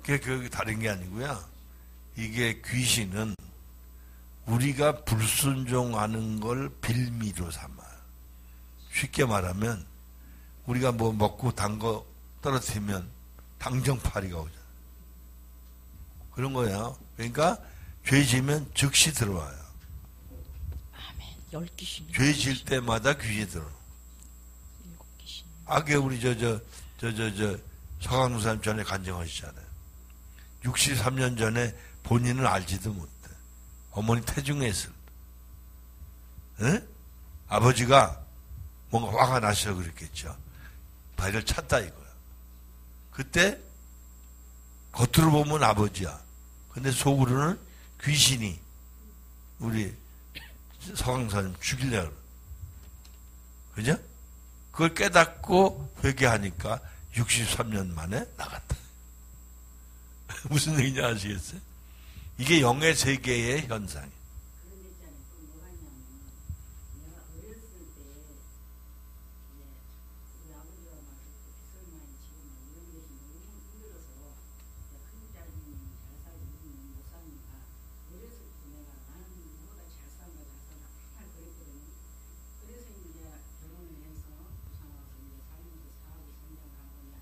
그게 다른 게 아니고요. 이게 귀신은 우리가 불순종하는 걸 빌미로 삼아요. 쉽게 말하면 우리가 뭐 먹고 단 거 떨어뜨리면 당정파리가 오잖아. 그런 거예요. 그러니까 죄 지면 즉시 들어와요. 아멘. 10귀신. 죄 질 때마다 귀신이 들어와. 7귀신. 아게 우리 서강무 사님 전에 간증하시잖아요. 63년 전에 본인은 알지도 못해. 어머니 태중했을 때. 에? 아버지가 뭔가 화가 나셔서 그랬겠죠. 발을 찼다 이거야. 그때 겉으로 보면 아버지야. 근데 속으로는 귀신이 우리 서강사님 죽이려고 그래. 그죠? 그걸 깨닫고 회개하니까 63년 만에 나갔다. 무슨 얘기인지 아시겠어요? 이게 영의 세계의 현상이에요. 그런데 있잖아요. 또 뭐가 있냐면 내가 어렸을 때 우리 아버지가 막 빚을 많이 지고 막 이런 것이 너무 힘들어서 큰 딸이 잘 살고 우리는 못 사니까 어렸을 때 내가 나는 누구보다 잘 산다 맨날 그랬거든요. 그래서 이제 결혼을 해서 부산 와서 이제 살면서 사하고 성장하고 그냥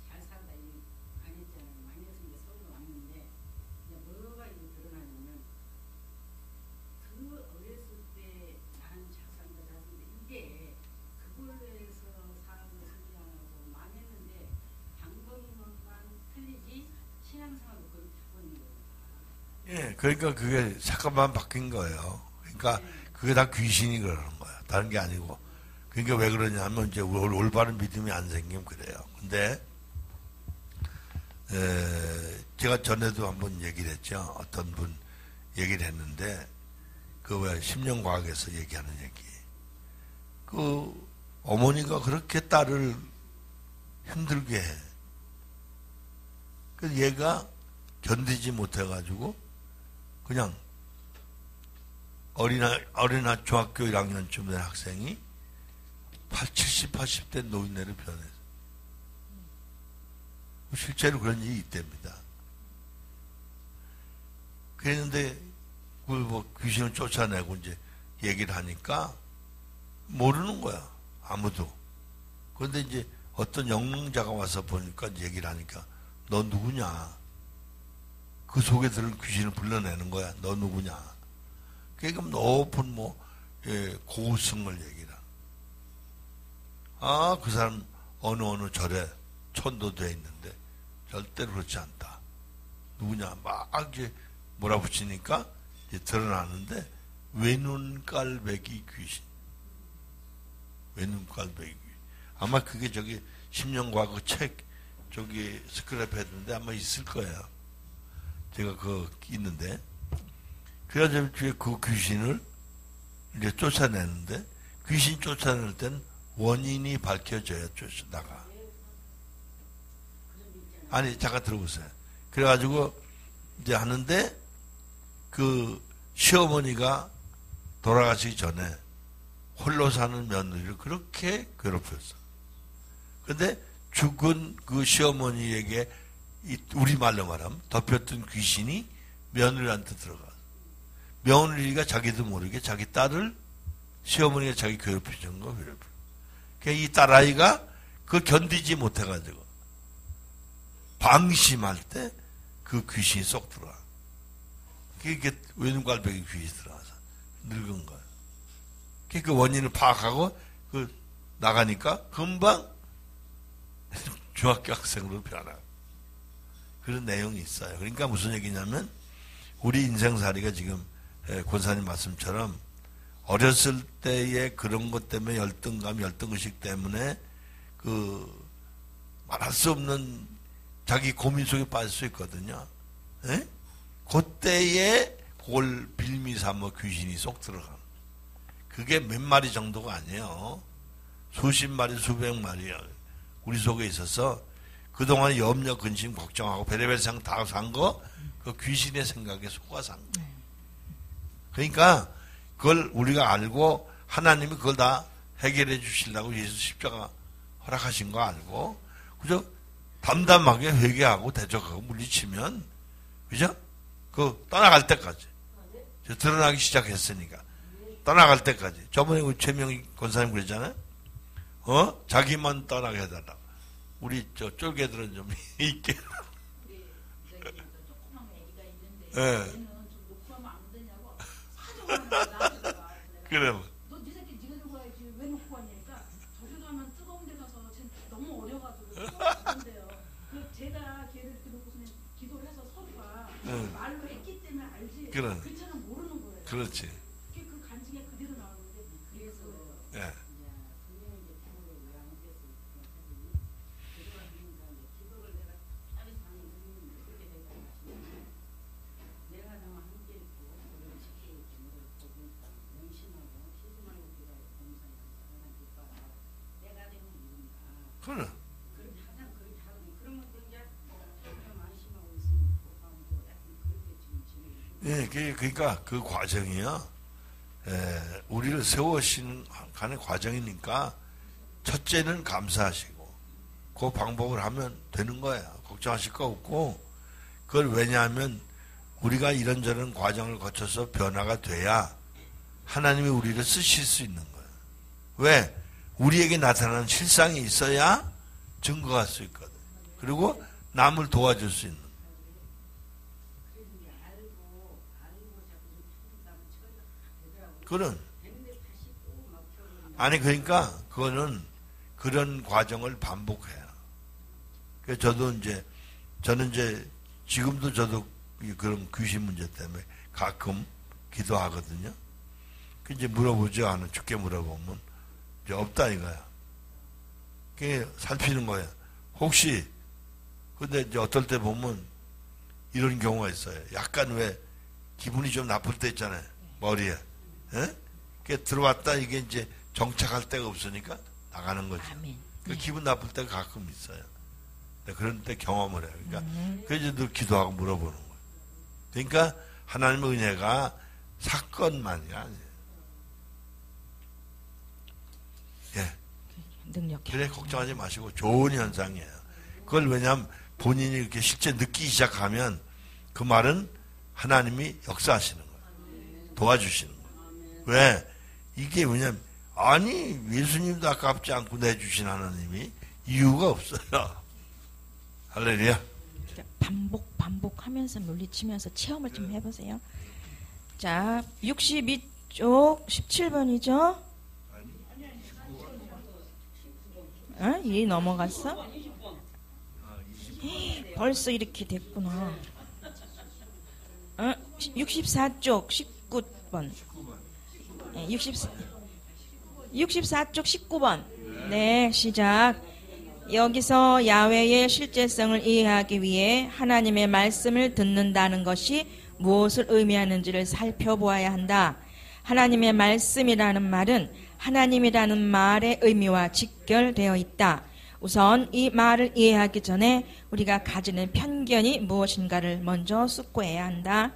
잘 살다 안 했잖아요. 많이 해서 이제 서울 왔는데 이제 뭐가 이제 드러나냐면 그 어렸을 때 나는 잘 산다 잘했는데 이게 그걸로 해서 사람을 성장하고 망했는데 방법만 틀리지 신앙생활도 거의 바꾸는 거예요. 예, 그러니까 그게 잠깐만 바뀐 거예요. 그러니까 그게 다 귀신이 그러는 거야. 다른 게 아니고. 그러니까 왜 그러냐면 이제 올바른 믿음이 안 생기면 그래요. 근데 제가 전에도 한번 얘기를 했죠. 어떤 분 얘기를 했는데 그 왜 심령과학에서 얘기하는 얘기. 그 어머니가 그렇게 딸을 힘들게 해. 그래서 얘가 견디지 못해가지고 그냥 어린아 중학교 1학년쯤 된 학생이 70, 80대 노인네로 변해서 실제로 그런 일이 있답니다. 그랬는데 그걸 뭐 귀신을 쫓아내고 이제 얘기를 하니까 모르는 거야. 아무도. 그런데 이제 어떤 영능자가 와서 보니까 얘기를 하니까 너 누구냐? 그 속에 들은 귀신을 불러내는 거야. 너 누구냐? 그러니까 높은 고승을 얘기를 하는. 그 사람 어느 절에 천도돼 있는데 절대로 그렇지 않다. 누구냐? 막 이제 몰아붙이니까 이제 드러나는데 외눈깔배기 귀신. 외눈깔배기 귀신. 아마 그게 저기 10년 과거 책 저기 스크랩 했는데 아마 있을 거예요. 제가 그거 있는데. 그래가지고 그 귀신을 이제 쫓아내는데, 귀신 쫓아낼 땐 원인이 밝혀져야 쫓아나가. 아니, 잠깐 들어보세요. 그래가지고 이제 하는데, 그 시어머니가 돌아가시기 전에 홀로 사는 며느리를 그렇게 괴롭혔어. 근데 죽은 그 시어머니에게 우리말로 말하면 덮였던 귀신이 며느리한테 들어가. 며느리가 자기도 모르게 자기 딸을 시어머니가 자기 괴롭히는 거 괴롭혀. 그러니까 이 딸아이가 그걸 견디지 못해가지고 방심할 때 그 귀신이 쏙 들어와. 그게 외눈깔배기 귀신이 들어와서 늙은 거야. 그 원인을 파악하고 그 나가니까 금방 중학교 학생으로 변하고 그런 내용이 있어요. 그러니까 무슨 얘기냐면 우리 인생살이가 지금 권사님 말씀처럼 어렸을 때의 그런 것 때문에 열등감, 열등의식 때문에 그 말할 수 없는 자기 고민 속에 빠질 수 있거든요. 에? 그때에 그걸 빌미 삼아 귀신이 쏙 들어가는. 그게 몇 마리 정도가 아니에요. 수십 마리, 수백 마리야. 우리 속에 있어서 그동안 염려, 근심, 걱정하고 별의별 생각 다 산 거, 그 귀신의 생각에 속아서 한 거. 그러니까 그걸 우리가 알고 하나님이 그걸 다 해결해 주시려고 예수 십자가 허락하신 거 알고, 그죠? 담담하게 회개하고 대적하고 물리치면, 그죠? 그 떠나갈 때까지. 드러나기 시작했으니까. 떠나갈 때까지. 저번에 우리 최명희 권사님 그랬잖아요? 자기만 떠나게 해달라. 우리 저 쫄개들은 좀 있게. 우리 저기 조그만 애기가 있는데 예. 얘는 좀 놓고 하면 안 되냐고 사정을 나한테 와. 그래. 너 네 새끼 네가 들고 와야지 왜 놓고 왔냐니까 저기 가면 뜨거운 데 가서 쟤 너무 어려가지고 뜨거운데요. 그 제가 걔를 이렇게 놓고서는 기도를 해서 서로가 응. 말로 했기 때문에 알지. 그래. 그처럼 모르는 거예요. 그렇지. 그게 그 간증에 그대로 나오는데 그래서 예. 이제 분명히 이제 기도를 왜 안 했겠어요. 기도가 되니까 이제 기도를 내가 따뜻하게 하는 그렇게 되지 않았습니까? 내가 나와 함께 있고 그를 지키고 너를 보니까 명심하고 쉬지 말고 기도하고 봉사하고 사랑하는 기뻐하라. 내가 되면 이룬다. 그래. 그렇게 하자 그렇게 하고 그러면 이제 그냥 안심하고 있으면 보고하고 약간 그렇게 지금 진행이 예, 그러니까 그 과정이요. 우리를 세우시는 가는 과정이니까 첫째는 감사하시고 그 방법을 하면 되는 거예요. 걱정하실 거 없고 그걸 왜냐하면 우리가 이런저런 과정을 거쳐서 변화가 돼야 하나님이 우리를 쓰실 수 있는 거예요. 왜? 우리에게 나타나는 실상이 있어야 증거할 수 있거든. 그리고 남을 도와줄 수 있는. 그런. 아니, 그러니까, 그거는 그런 과정을 반복해요. 그래서 저는 이제, 지금도 저도 그런 귀신 문제 때문에 가끔 기도하거든요. 그 이제 물어보죠. 안 죽게 물어보면, 이제 없다 이거야. 그게 살피는 거야. 혹시, 근데 이제 어떨 때 보면 이런 경우가 있어요. 약간 왜 기분이 좀 나쁠 때 있잖아요. 머리에. 예? 그게 들어왔다 이게 이제 정착할 데가 없으니까 나가는 거죠. 아멘. 그 기분 나쁠 때가 가끔 있어요. 그런 때 경험을 해요. 그러니까 그래서 늘 기도하고 물어보는 거예요. 그러니까 하나님의 은혜가 사건만이 아니에요. 예. 능력. 그래 걱정하지 마시고 좋은 현상이에요. 그걸 왜냐하면 본인이 이렇게 실제 느끼기 시작하면 그 말은 하나님이 역사하시는 거예요. 도와주시는 거예요. 왜? 이게 왜냐면 아니 예수님도 아깝지 않고 내주신 하나님이 이유가 없어요. 할렐루야. 반복하면서 물리치면서 체험을 좀 해보세요. 자, 62쪽 17번이죠? 이 넘어갔어? 벌써 이렇게 됐구나. 64쪽 19 번? 64쪽 19번. 네, 시작. 여기서 야훼의 실제성을 이해하기 위해 하나님의 말씀을 듣는다는 것이 무엇을 의미하는지를 살펴보아야 한다. 하나님의 말씀이라는 말은 하나님이라는 말의 의미와 직결되어 있다. 우선 이 말을 이해하기 전에 우리가 가지는 편견이 무엇인가를 먼저 숙고해야 한다.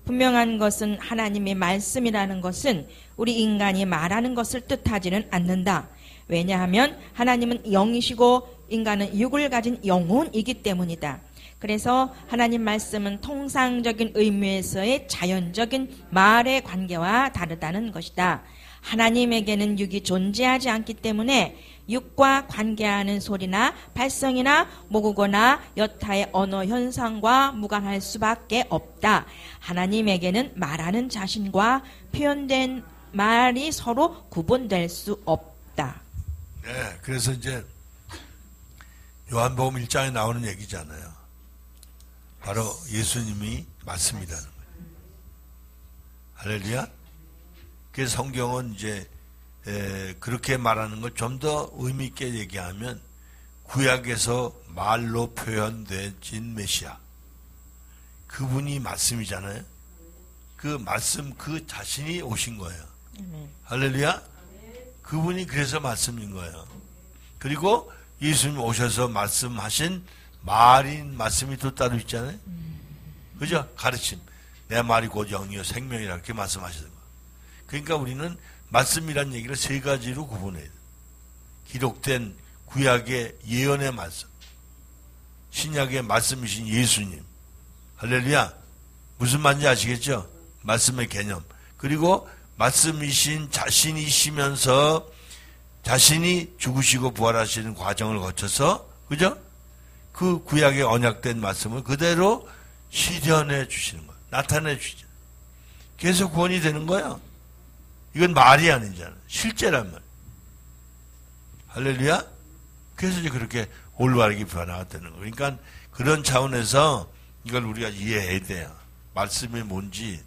분명한 것은 하나님의 말씀이라는 것은 우리 인간이 말하는 것을 뜻하지는 않는다. 왜냐하면 하나님은 영이시고 인간은 육을 가진 영혼이기 때문이다. 그래서 하나님 말씀은 통상적인 의미에서의 자연적인 말의 관계와 다르다는 것이다. 하나님에게는 육이 존재하지 않기 때문에 육과 관계하는 소리나 발성이나 모국어나 여타의 언어 현상과 무관할 수밖에 없다. 하나님에게는 말하는 자신과 표현된 말이 서로 구분될 수 없다. 네, 그래서 이제 요한복음 1장에 나오는 얘기잖아요. 바로 예수님이 말씀이라는 거예요. 할렐루야. 그래서 성경은 이제 그렇게 말하는 걸 좀 더 의미 있게 얘기하면 구약에서 말로 표현된 메시아, 그분이 말씀이잖아요. 그 말씀 그 자신이 오신 거예요. 할렐루야. 그분이 그래서 말씀인 거예요. 그리고 예수님 오셔서 말씀하신 말인 말씀이 또 따로 있잖아요. 그죠? 가르침. 내 말이 곧 영이요 생명이라 그렇게 말씀하시는 거예요. 그러니까 우리는 말씀이란 얘기를 세 가지로 구분해야 돼요. 기록된 구약의 예언의 말씀, 신약의 말씀이신 예수님. 할렐루야. 무슨 말인지 아시겠죠? 말씀의 개념. 그리고 말씀이신 자신이시면서 자신이 죽으시고 부활하시는 과정을 거쳐서, 그죠? 그 구약의 언약된 말씀을 그대로 실현해 주시는 거예요. 나타내 주시죠. 그래서 구원이 되는 거예요. 이건 말이 아니잖아요. 실제란 말. 할렐루야. 그래서 이제 그렇게 올바르게 변화가 되는 거예요. 그러니까 그런 차원에서 이걸 우리가 이해해야 돼요. 말씀이 뭔지.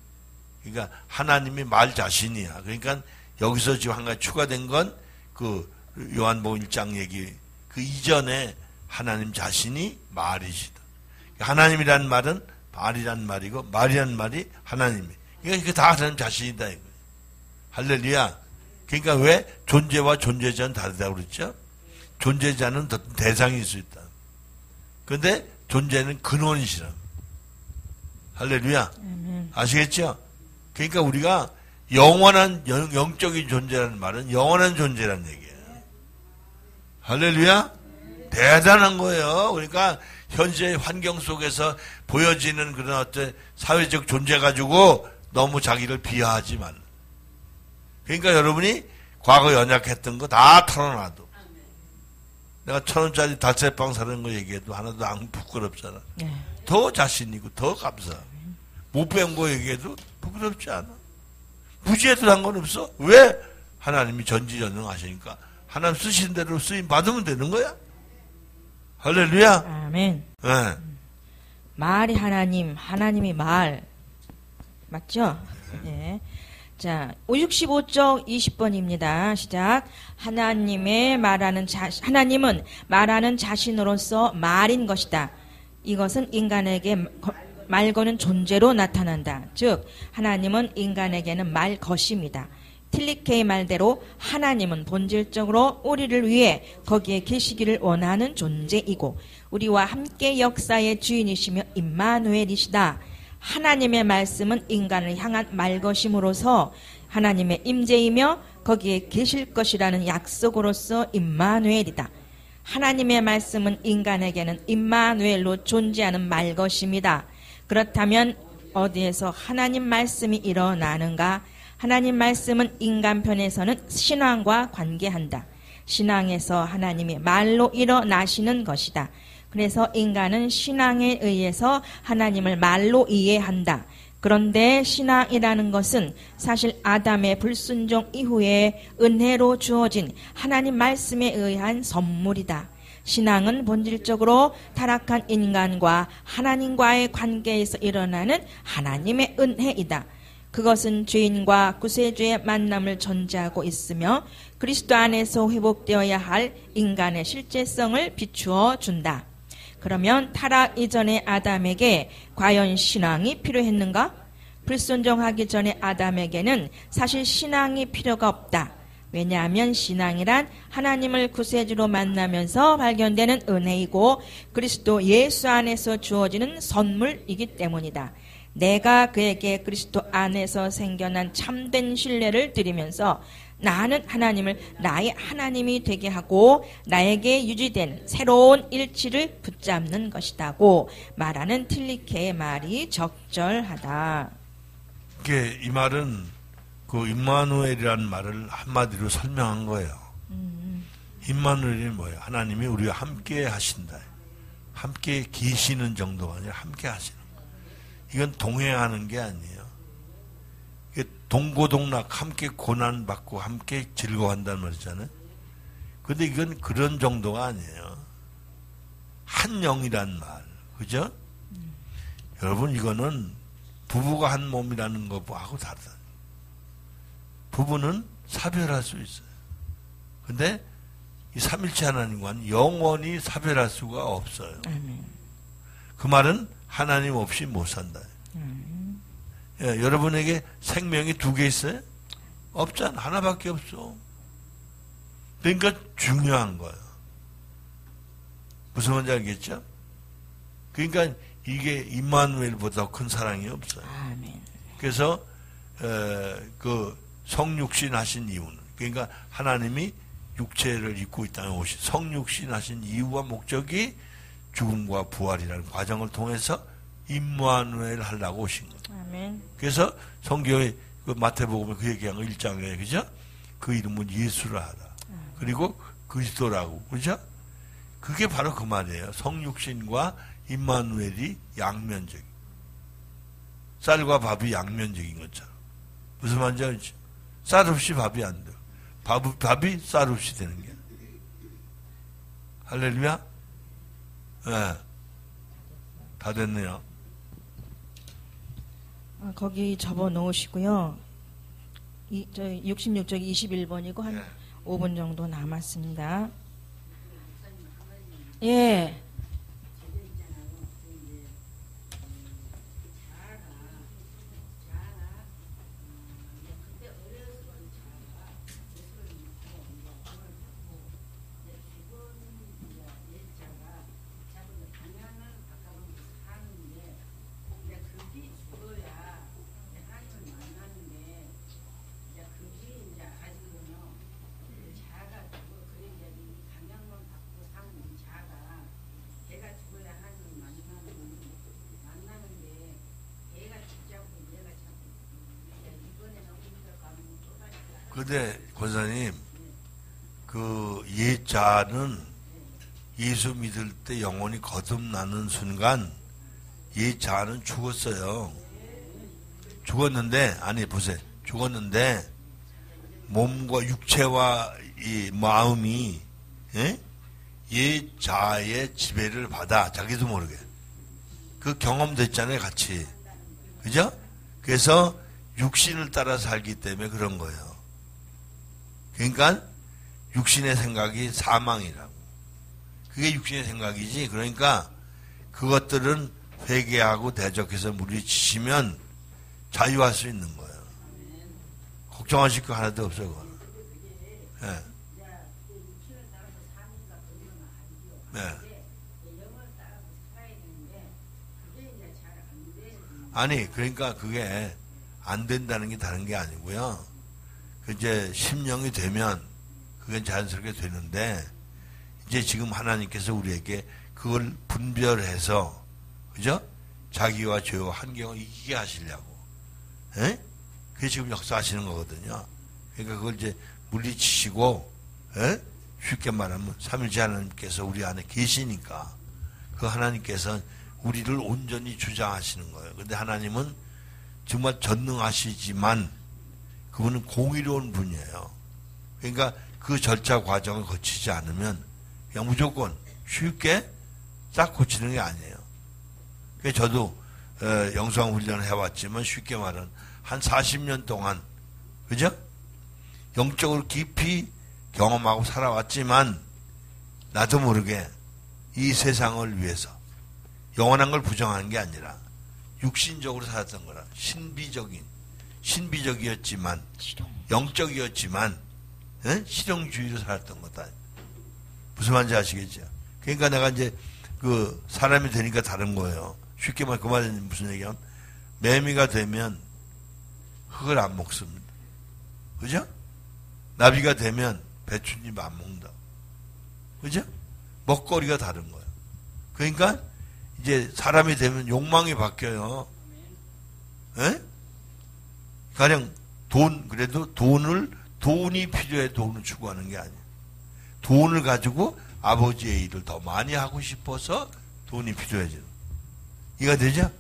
그러니까 하나님이 말 자신이야. 그러니까 여기서 지금 한 가지 추가된 건 그 요한복음 1장 얘기, 그 이전에 하나님 자신이 말이시다. 하나님이라는 말은 말이란 말이고 말이란 말이 하나님이. 그러니까 그게 다 하나님 자신이다 이거예요. 할렐루야. 그러니까 왜 존재와 존재자는 다르다고 그랬죠? 존재자는 대상일 수 있다. 그런데 존재는 근원이시라. 할렐루야. 아시겠죠? 그러니까 우리가 영원한 영적인 존재라는 말은 영원한 존재라는 얘기예요. 할렐루야. 대단한 거예요. 그러니까 현재의 환경 속에서 보여지는 그런 어떤 사회적 존재 가지고 너무 자기를 비하하지 말. 그러니까 여러분이 과거 연약했던 거 다 털어놔도, 내가 1,000원짜리 달새빵 사는 거 얘기해도 하나도 안 부끄럽잖아. 더 자신이고 더 감사하고. 못 배운 거 얘기해도 부끄럽지 않아. 무지해도 상관없어. 왜? 하나님이 전지전능하시니까 하나님 쓰신 대로 쓰임 받으면 되는 거야. 할렐루야. 아멘. 네. 말이 하나님, 하나님이 말. 맞죠? 예. 자, 65쪽 20번입니다. 시작. 하나님은 말하는 자신으로서 말인 것이다. 이것은 인간에게 말 거는 존재로 나타난다. 즉, 하나님은 인간에게는 말 것입니다. 틸리케이 말대로 하나님은 본질적으로 우리를 위해 거기에 계시기를 원하는 존재이고 우리와 함께 역사의 주인이시며 임마누엘이시다. 하나님의 말씀은 인간을 향한 말것임으로써 하나님의 임재이며 거기에 계실 것이라는 약속으로서 임마누엘이다. 하나님의 말씀은 인간에게는 임마누엘로 존재하는 말것입니다. 그렇다면 어디에서 하나님 말씀이 일어나는가? 하나님 말씀은 인간 편에서는 신앙과 관계한다. 신앙에서 하나님이 말로 일어나시는 것이다. 그래서 인간은 신앙에 의해서 하나님을 말로 이해한다. 그런데 신앙이라는 것은 사실 아담의 불순종 이후에 은혜로 주어진 하나님 말씀에 의한 선물이다. 신앙은 본질적으로 타락한 인간과 하나님과의 관계에서 일어나는 하나님의 은혜이다. 그것은 죄인과 구세주의 만남을 전제하고 있으며 그리스도 안에서 회복되어야 할 인간의 실제성을 비추어 준다. 그러면 타락 이전의 아담에게 과연 신앙이 필요했는가? 불순종하기 전에 아담에게는 사실 신앙이 필요가 없다. 왜냐하면 신앙이란 하나님을 구세주로 만나면서 발견되는 은혜이고 그리스도 예수 안에서 주어지는 선물이기 때문이다. 내가 그에게 그리스도 안에서 생겨난 참된 신뢰를 드리면서 나는 하나님을 나의 하나님이 되게 하고 나에게 유지된 새로운 일치를 붙잡는 것이다고 말하는 틸리케의 말이 적절하다. 이 말은 그 임마누엘이라는 말을 한마디로 설명한 거예요. 임마누엘이 뭐예요? 하나님이 우리와 함께 하신다. 함께 계시는 정도가 아니라 함께 하시는 거예요. 이건 동행하는 게 아니에요. 이게 동고동락 함께 고난받고 함께 즐거워한다는 말이잖아요. 근데 이건 그런 정도가 아니에요. 한 영이란 말. 그죠? 여러분 이거는 부부가 한 몸이라는 것하고 다르다. 부부는 사별할 수 있어요. 근데 이 삼일체 하나님과는 영원히 사별할 수가 없어요. 그 말은 하나님 없이 못 산다. 예, 여러분에게 생명이 2개 있어요? 없잖아. 하나밖에 없어. 그러니까 중요한 거예요. 무슨 말인지 알겠죠? 그러니까 이게 임마누엘보다 큰 사랑이 없어요. 그래서 그 성육신 하신 이유는 그러니까 하나님이 육체를 입고 이 땅에 오신 성육신 하신 이유와 목적이 죽음과 부활이라는 과정을 통해서 임마누엘 하려고 오신 거예요. 아멘. 그래서 성경에 그 마태복음에 그 얘기한 거 1장에 그죠? 그 이름은 예수라 하라. 그리고 그리스도라고 그죠? 그게 바로 그 말이에요. 성육신과 임마누엘이 양면적. 쌀과 밥이 양면적인 것처럼. 무슨 말인지 알죠? 쌀 없이 밥이 안 돼요. 밥이 쌀 없이 되는 게. 할렐루야? 네. 다 됐네요. 거기 접어 놓으시고요. 저희 66쪽이 21번이고 한 네. 5분 정도 남았습니다. 예. 근데 권사님, 그 예자는 예수 믿을 때 영혼이 거듭나는 순간 예자는 죽었어요. 죽었는데 아니 보세요. 죽었는데 몸과 육체와 이 마음이 예자의 지배를 받아 자기도 모르게 그 경험됐잖아요, 같이. 그죠? 그래서 육신을 따라 살기 때문에 그런 거예요. 그러니까 육신의 생각이 사망이라고. 그게 육신의 생각이지. 그러니까 그것들은 회개하고 대적해서 물리치시면 자유할 수 있는 거예요. 걱정하실 거 하나도 없어요. 그거는. 네. 네. 아니 그러니까 그게 안 된다는 게 다른 게 아니고요. 이제 심령이 되면 그게 자연스럽게 되는데 이제 지금 하나님께서 우리에게 그걸 분별해서 그죠? 자기와 죄와 환경을 이기게 하시려고. 에? 그게 지금 역사하시는 거거든요. 그러니까 그걸 이제 물리치시고 에? 쉽게 말하면 삼일째 하나님께서 우리 안에 계시니까 그 하나님께서 우리를 온전히 주장하시는 거예요. 근데 하나님은 정말 전능하시지만 그분은 공의로운 분이에요. 그러니까 그 절차 과정을 거치지 않으면 그냥 무조건 쉽게 싹 고치는 게 아니에요. 그래서 저도 영성 훈련을 해왔지만 쉽게 말하면 한 40년 동안, 그죠? 영적으로 깊이 경험하고 살아왔지만 나도 모르게 이 세상을 위해서 영원한 걸 부정하는 게 아니라 육신적으로 살았던 거라. 신비적이었지만 영적이었지만 실용주의로 살았던 거다. 무슨 말인지 아시겠죠? 그러니까 내가 이제 그 사람이 되니까 다른 거예요. 쉽게 말해 그 말은 무슨 얘기냐면 매미가 되면 흙을 안 먹습니다. 그죠? 나비가 되면 배춧잎 안 먹는다. 그죠? 먹거리가 다른 거예요. 그러니까 이제 사람이 되면 욕망이 바뀌어요. 에? 가령 그래도 돈이 필요해 돈을 추구하는 게 아니에요. 돈을 가지고 아버지의 일을 더 많이 하고 싶어서 돈이 필요해져요. 이해가 되죠?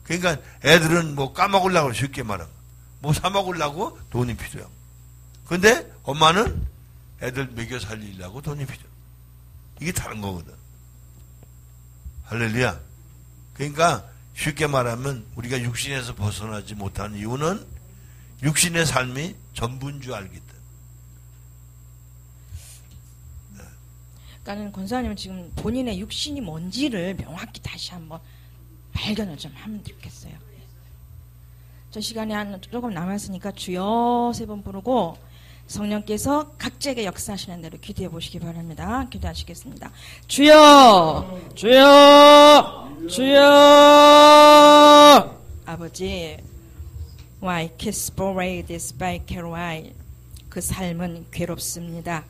그러니까 애들은 뭐 까먹으려고 쉽게 말하면 뭐 사먹으려고 돈이 필요해요. 근데 엄마는 애들 먹여 살리려고 돈이 필요해요. 이게 다른 거거든. 할렐루야. 그러니까 쉽게 말하면 우리가 육신에서 벗어나지 못하는 이유는 육신의 삶이 전부인 줄 알기 때문에. 그러니까는 권사님은 지금 본인의 육신이 뭔지를 명확히 다시 한번 발견을 좀 하면 좋겠어요. 저 시간이 한 조금 남았으니까 주여 3번 부르고 성령께서 각자에게 역사하시는 대로 기도해 보시기 바랍니다. 기도하시겠습니다. 주여, 주여, 주여. 아버지, why kiss parade this by Caroline? 그 삶은 괴롭습니다.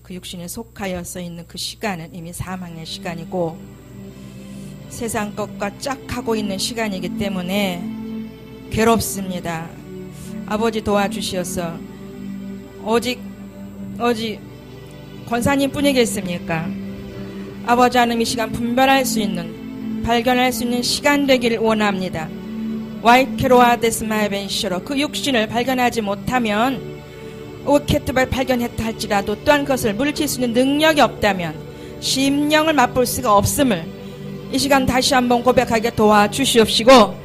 그 육신에 속하여서 있는 그 시간은 이미 사망의 시간이고 세상 것과 짝하고 있는 시간이기 때문에 괴롭습니다. 아버지 도와주시어서 오직 권사님 뿐이겠습니까? 아버지 하나님 이 시간 분별할 수 있는 발견할 수 있는 시간 되기를 원합니다. 와이케로와 데스마이벤시로 그 육신을 발견하지 못하면 오케트발 발견했다 할지라도 또한 그것을 물리칠 수 있는 능력이 없다면 심령을 맛볼 수가 없음을 이 시간 다시 한번 고백하게 도와주시옵시고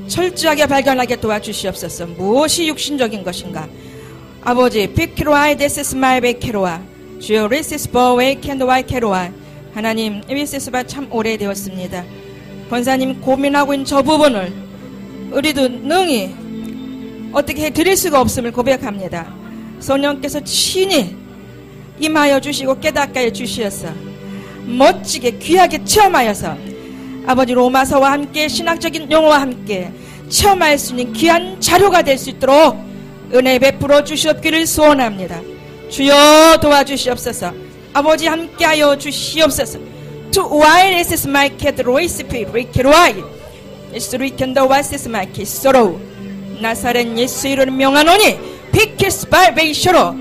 철저하게 발견하게 도와주시옵소서. 무엇이 육신적인 것인가? 아버지 비키로아이 데스스 마이베키로아 주여 리시스 버웨이 캔드와이 캐로아 하나님 리시스바 참 오래되었습니다. 권사님 고민하고 있는 저 부분을 우리도 능히 어떻게 해드릴 수가 없음을 고백합니다. 성령께서 친히 임하여 주시고 깨닫게 해주시어서 멋지게 귀하게 체험하여서 아버지 로마서와 함께 신학적인 용어와 함께 체험할 수 있는 귀한 자료가 될 수 있도록 은혜 베풀어 주시옵기를 소원합니다. 주여 도와주시옵소서. 아버지 함께하여 주시옵소서. To while is my cat royce people why is weekend was is my kid sorrow 나사렛 예수 이름으로 명하노니 피키스 발베이쇼로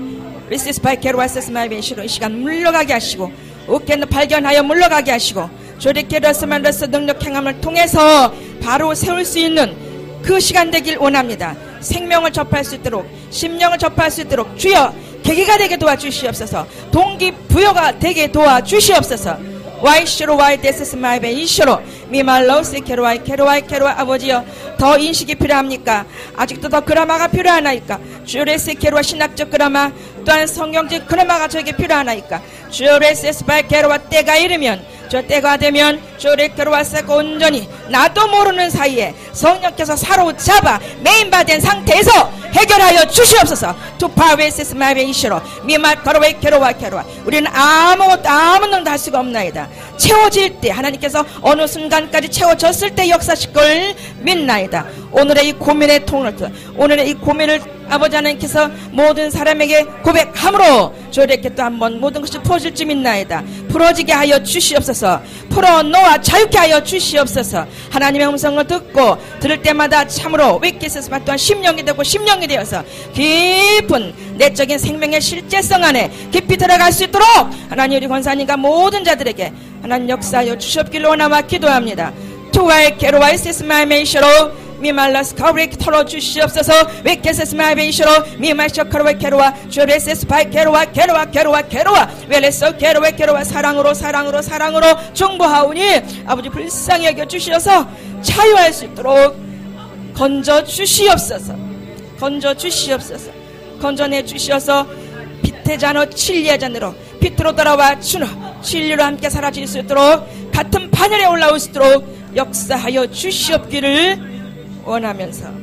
리시스 바이케로 와세스 마이베이쇼로 이 시간 물러가게 하시고 우켄도 발견하여 물러가게 하시고 조리케러스만러스 능력 행함을 통해서 바로 세울 수 있는 그 시간 되길 원합니다. 생명을 접할 수 있도록 심령을 접할 수 있도록 주여 계기가 되게 도와주시옵소서. 동기부여가 되게 도와주시옵소서. 와이쇼로 와이데스스 마이베이쇼로 미말로스 케로와이 아버지여 더 인식이 필요합니까? 아직도 더 그라마가 필요하나이까? 주요레스 케로와 신학적 그라마 또한 성경적 그라마가 저에게 필요하나이까? 주요레스 바이 케로와 때가 이르면 저 때가 되면 주요레케로와 세고 온전히 나도 모르는 사이에 성령께서 사로잡아 메인바된 상태에서 해결하여 주시옵소서. 투파웨스스 마이베이쇼로 미말카로웨 케로와 우리는 아무것도 할 수가 없나이다. 채워질 때 하나님께서 어느 순간까지 채워졌을 때 역사실 걸 믿나이다. 오늘의 이 고민의 통을 오늘의 이 고민을 아버지 하나님께서 모든 사람에게 고백함으로 저에게 또 한번 모든 것이 풀어질지 믿나이다. 풀어지게 하여 주시옵소서. 풀어놓아 자유케 하여 주시옵소서. 하나님의 음성을 듣고 들을 때마다 참으로 웨키스스 또한 심령이 되고 심령이 되어서 깊은 내적인 생명의 실제성 안에 깊이 들어갈 수 있도록 하나님 우리 권사님과 모든 자들에게 하나님 역사하여 주시옵기를 원하와 기도합니다. 투와의 게로와의 세스마이메이셔로 미말라스 카브레이크 털어주시옵소서. 웨케세스 마이베이셔로 미말셔 카로와 게로와 주레세스 바이 게로와 웰레서 게로와 사랑으로 중보하오니 아버지 불쌍히 여겨 주시어서 자유할 수 있도록 건져 주시옵소서. 건져 주시옵소서. 건져내 주시어서 빛의 잔으로 진리의 잔으로 빛으로 돌아와 주는 진리로 함께 사라질 수 있도록 같은 반열에 올라올 수 있도록 역사하여 주시옵기를 원하면서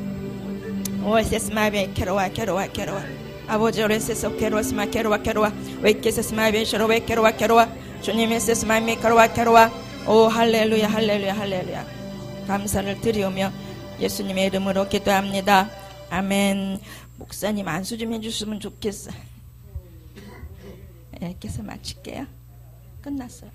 오에세스마베 캐로와 아버지 오레세스 캐로스마 캐로와 웨케세스마베 셔로웨 캐로와 주님의 세스마메 캐로와 오 할렐루야 감사를 드리오며 예수님의 이름으로 기도합니다. 아멘. 목사님 안수 좀 해주시면 좋겠어요. 이렇게 해서 마칠게요. 끝났어요.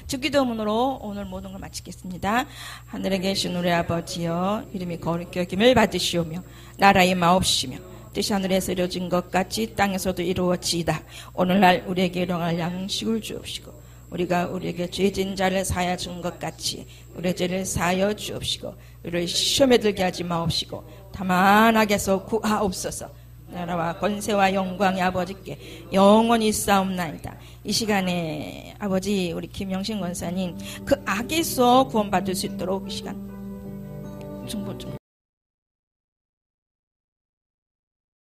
주기도문으로 오늘 모든 걸 마치겠습니다. 하늘에 계신 우리 아버지여, 이름이 거룩히 여김을 받으시오며 나라의 마옵시며 뜻이 하늘에서 이루어진 것 같이 땅에서도 이루어지이다. 오늘날 우리에게 일용할 양식을 주옵시고 우리가 우리에게 죄진 자를 사하여 준 것 같이 우리의 죄를 사하여 주옵시고 우리를 시험에 들게 하지 마옵시고 다만 악에서 구하옵소서. 나라와 권세와 영광이 아버지께 영원히 싸움나이다. 이 시간에 아버지 우리 김영신 권사님 그 악에서 구원받을 수 있도록 이 시간 충분